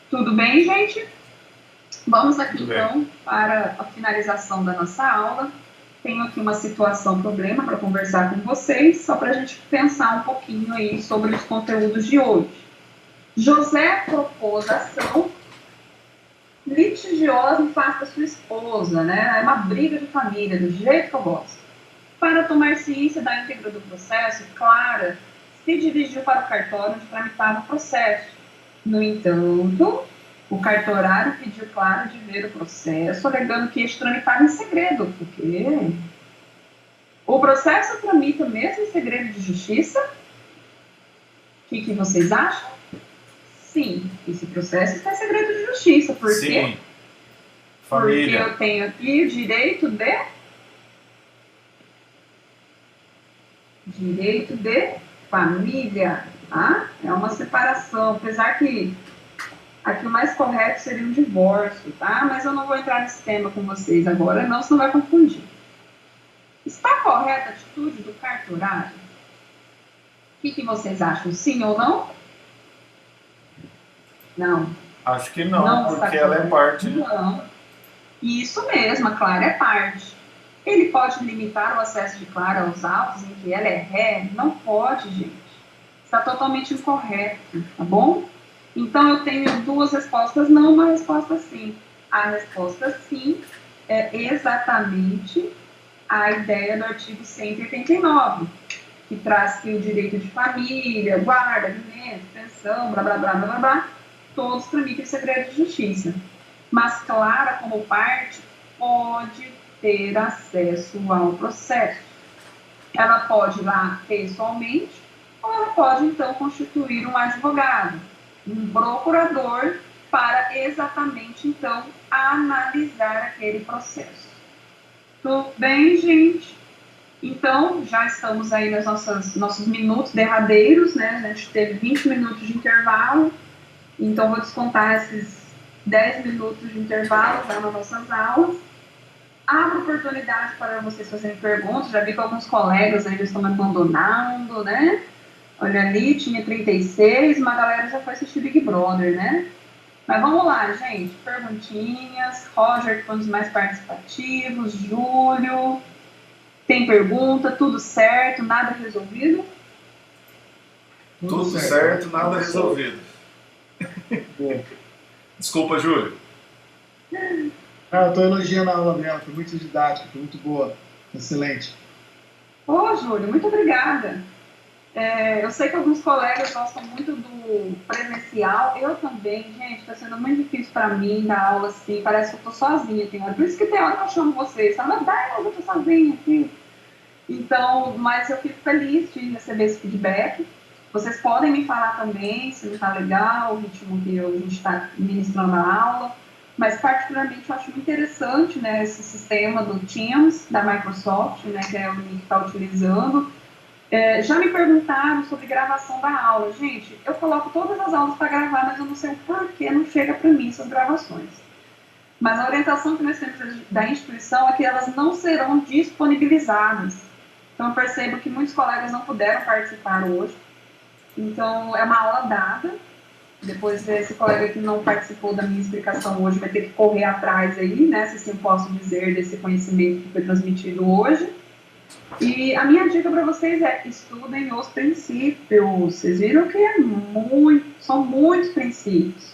Tudo bem, gente? Vamos aqui, então, para a finalização da nossa aula. Tenho aqui uma situação, problema para conversar com vocês, só para a gente pensar um pouquinho aí sobre os conteúdos de hoje. José propôs ação litigiosa em face da sua esposa, né? É uma briga de família, do jeito que eu gosto. Para tomar ciência da íntegra do processo, Clara se dirigiu para o cartório onde tramitava o processo. No entanto, o cartorário pediu Clara de ver o processo, alegando que este tramitava em segredo, porque o processo tramita mesmo em segredo de justiça? O que vocês acham? Sim, esse processo está em segredo de justiça. Por quê? Família. Porque eu tenho aqui o direito de família. Tá? É uma separação, apesar que aqui o mais correto seria um divórcio, tá? Mas eu não vou entrar nesse tema com vocês agora, não, senão vai confundir. Está correta a atitude do cartorário? O que vocês acham? Sim ou não? Não. Acho que não, porque ela é parte. Não. Isso mesmo, a Clara é parte. Ele pode limitar o acesso de Clara aos autos em que ela é ré? Não pode, gente. Está totalmente incorreto, tá bom? Então, eu tenho duas respostas não, uma resposta sim. A resposta sim é exatamente a ideia do artigo 189, que traz que o direito de família, guarda, alimento, pensão, blá, blá, blá, blá, blá, blá, todos tramitam em segredo de justiça. mas Clara, como parte, pode ter acesso ao processo. Ela pode ir lá pessoalmente, ou ela pode, então, constituir um advogado, um procurador, para exatamente, então, analisar aquele processo. Tudo bem, gente? Então, já estamos aí nos nossos minutos derradeiros, né? A gente teve 20 minutos de intervalo, então vou descontar esses 10 minutos de intervalo já nas nossas aulas. Abro oportunidade para vocês fazerem perguntas, já vi que alguns colegas aí já estão me abandonando, né? Olha ali, tinha 36, uma galera já foi assistir Big Brother, né? Mas vamos lá, gente. Perguntinhas. Roger, que foi um dos mais participativos. Júlio. Tem pergunta? Tudo certo? Nada resolvido? Tudo certo, nada resolvido. Desculpa, Júlio. Eu estou elogiando a aula dela, foi muito didática, foi muito boa. Excelente. Ô, Júlio, muito obrigada. Eu sei que alguns colegas gostam muito do presencial, eu também, gente, está sendo muito difícil para mim dar aula assim, parece que eu estou sozinha, tem hora. Por isso que tem hora que eu chamo vocês, falo, eu estou sozinha aqui. Então, mas eu fico feliz de receber esse feedback. Vocês podem me falar também se não está legal, o ritmo que a gente está ministrando a aula, mas particularmente eu acho muito interessante, né, esse sistema do Teams, da Microsoft, né, que é o que está utilizando. Já me perguntaram sobre gravação da aula. Gente, eu coloco todas as aulas para gravar, mas eu não sei o porquê não chega para mim essas gravações. Mas a orientação que nós temos da instituição é que elas não serão disponibilizadas. Então, eu percebo que muitos colegas não puderam participar hoje. Então, é uma aula dada. Depois, esse colega que não participou da minha explicação hoje vai ter que correr atrás aí, né? Se assim eu posso dizer desse conhecimento que foi transmitido hoje. E a minha dica para vocês é: estudem os princípios. Vocês viram que são muitos princípios.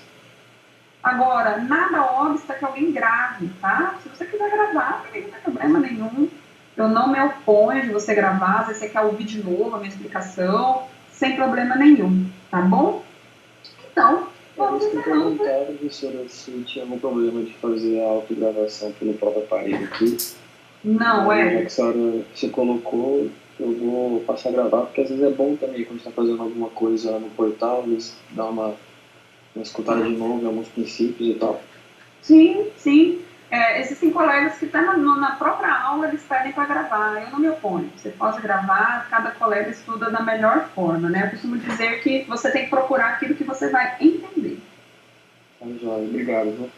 Agora, nada obsta que alguém grave, tá? Se você quiser gravar, não tem problema nenhum. Eu não me oponho de você gravar, se você quer ouvir de novo a minha explicação, sem problema nenhum, tá bom? Então, vamos encerrando. Professora, se tinha algum problema de fazer a autogravação pelo próprio aparelho aqui. Não, Já que a senhora se colocou, eu vou passar a gravar, porque às vezes é bom também, quando está fazendo alguma coisa lá no portal, dar uma escutada de novo em alguns princípios e tal. Sim, sim. Existem colegas que estão na própria aula, eles pedem para gravar. Eu não me oponho. Você pode gravar, cada colega estuda da melhor forma, né? Eu costumo dizer que você tem que procurar aquilo que você vai entender. Obrigado. Viu?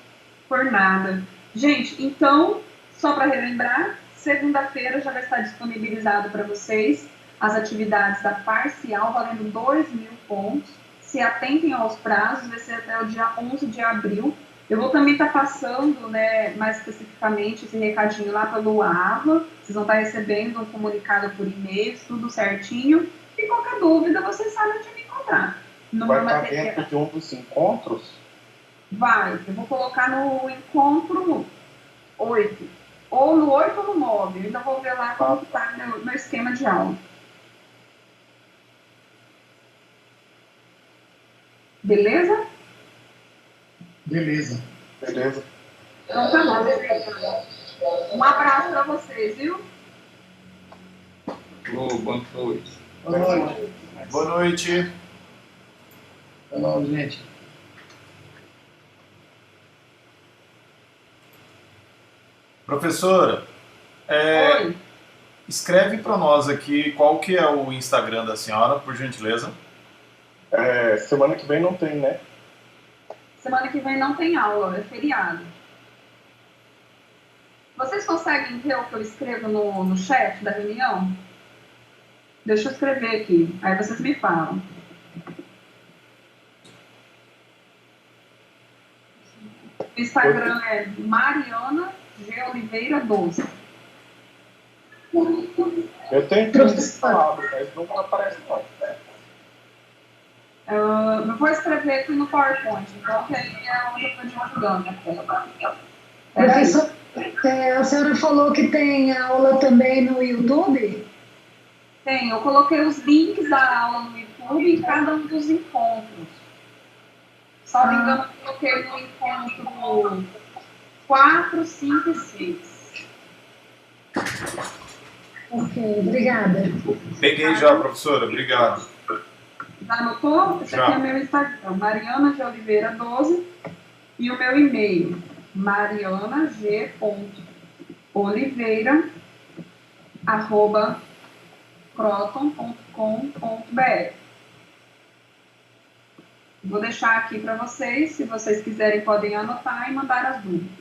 Por nada. Gente, então, só para relembrar, segunda-feira já vai estar disponibilizado para vocês as atividades da parcial, valendo 2.000 pontos. Se atentem aos prazos, vai ser até o dia 11 de abril. Eu vou também estar passando, né, mais especificamente esse recadinho lá pelo AVA. Vocês vão estar recebendo um comunicado por e-mail, tudo certinho. E qualquer dúvida, vocês sabem onde me encontrar. Vai estar dentro de um dos encontros? Vai. Eu vou colocar no encontro 8. Ou no 8 ou no 9. Eu ainda vou ver lá como está meu esquema de aula. Beleza? Beleza. Beleza. Então tá bom. Um abraço para vocês, viu? Boa noite. Boa noite. Boa noite. Boa noite, gente. Professora, Oi. escreve para nós aqui qual que é o Instagram da senhora, por gentileza. Semana que vem não tem, né? Semana que vem não tem aula, é feriado. Vocês conseguem ver o que eu escrevo no chat da reunião? Deixa eu escrever aqui, aí vocês me falam. O Instagram é Mariana G. Oliveira 12. Eu tenho que falado, mas não aparece não. Eu vou escrever aqui no PowerPoint, então que aí é onde eu estou divulgando a tela. Professor, a senhora falou que tem aula também no YouTube? Tem, eu coloquei os links da aula no YouTube em cada um dos encontros. Só me engano, eu coloquei no encontro 4, 5 e 6. Ok, obrigada. Peguei já, professora. Obrigado. Já anotou? Esse aqui é o meu Instagram, Mariana de Oliveira 12. E o meu e-mail, marianag.oliveira@croton.com.br. Vou deixar aqui para vocês, se vocês quiserem podem anotar e mandar as dúvidas.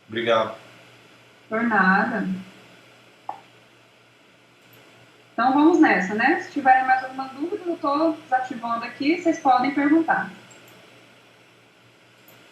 Obrigado. Por nada. Então vamos nessa, né? Se tiverem mais alguma dúvida, eu estou desativando aqui, vocês podem perguntar.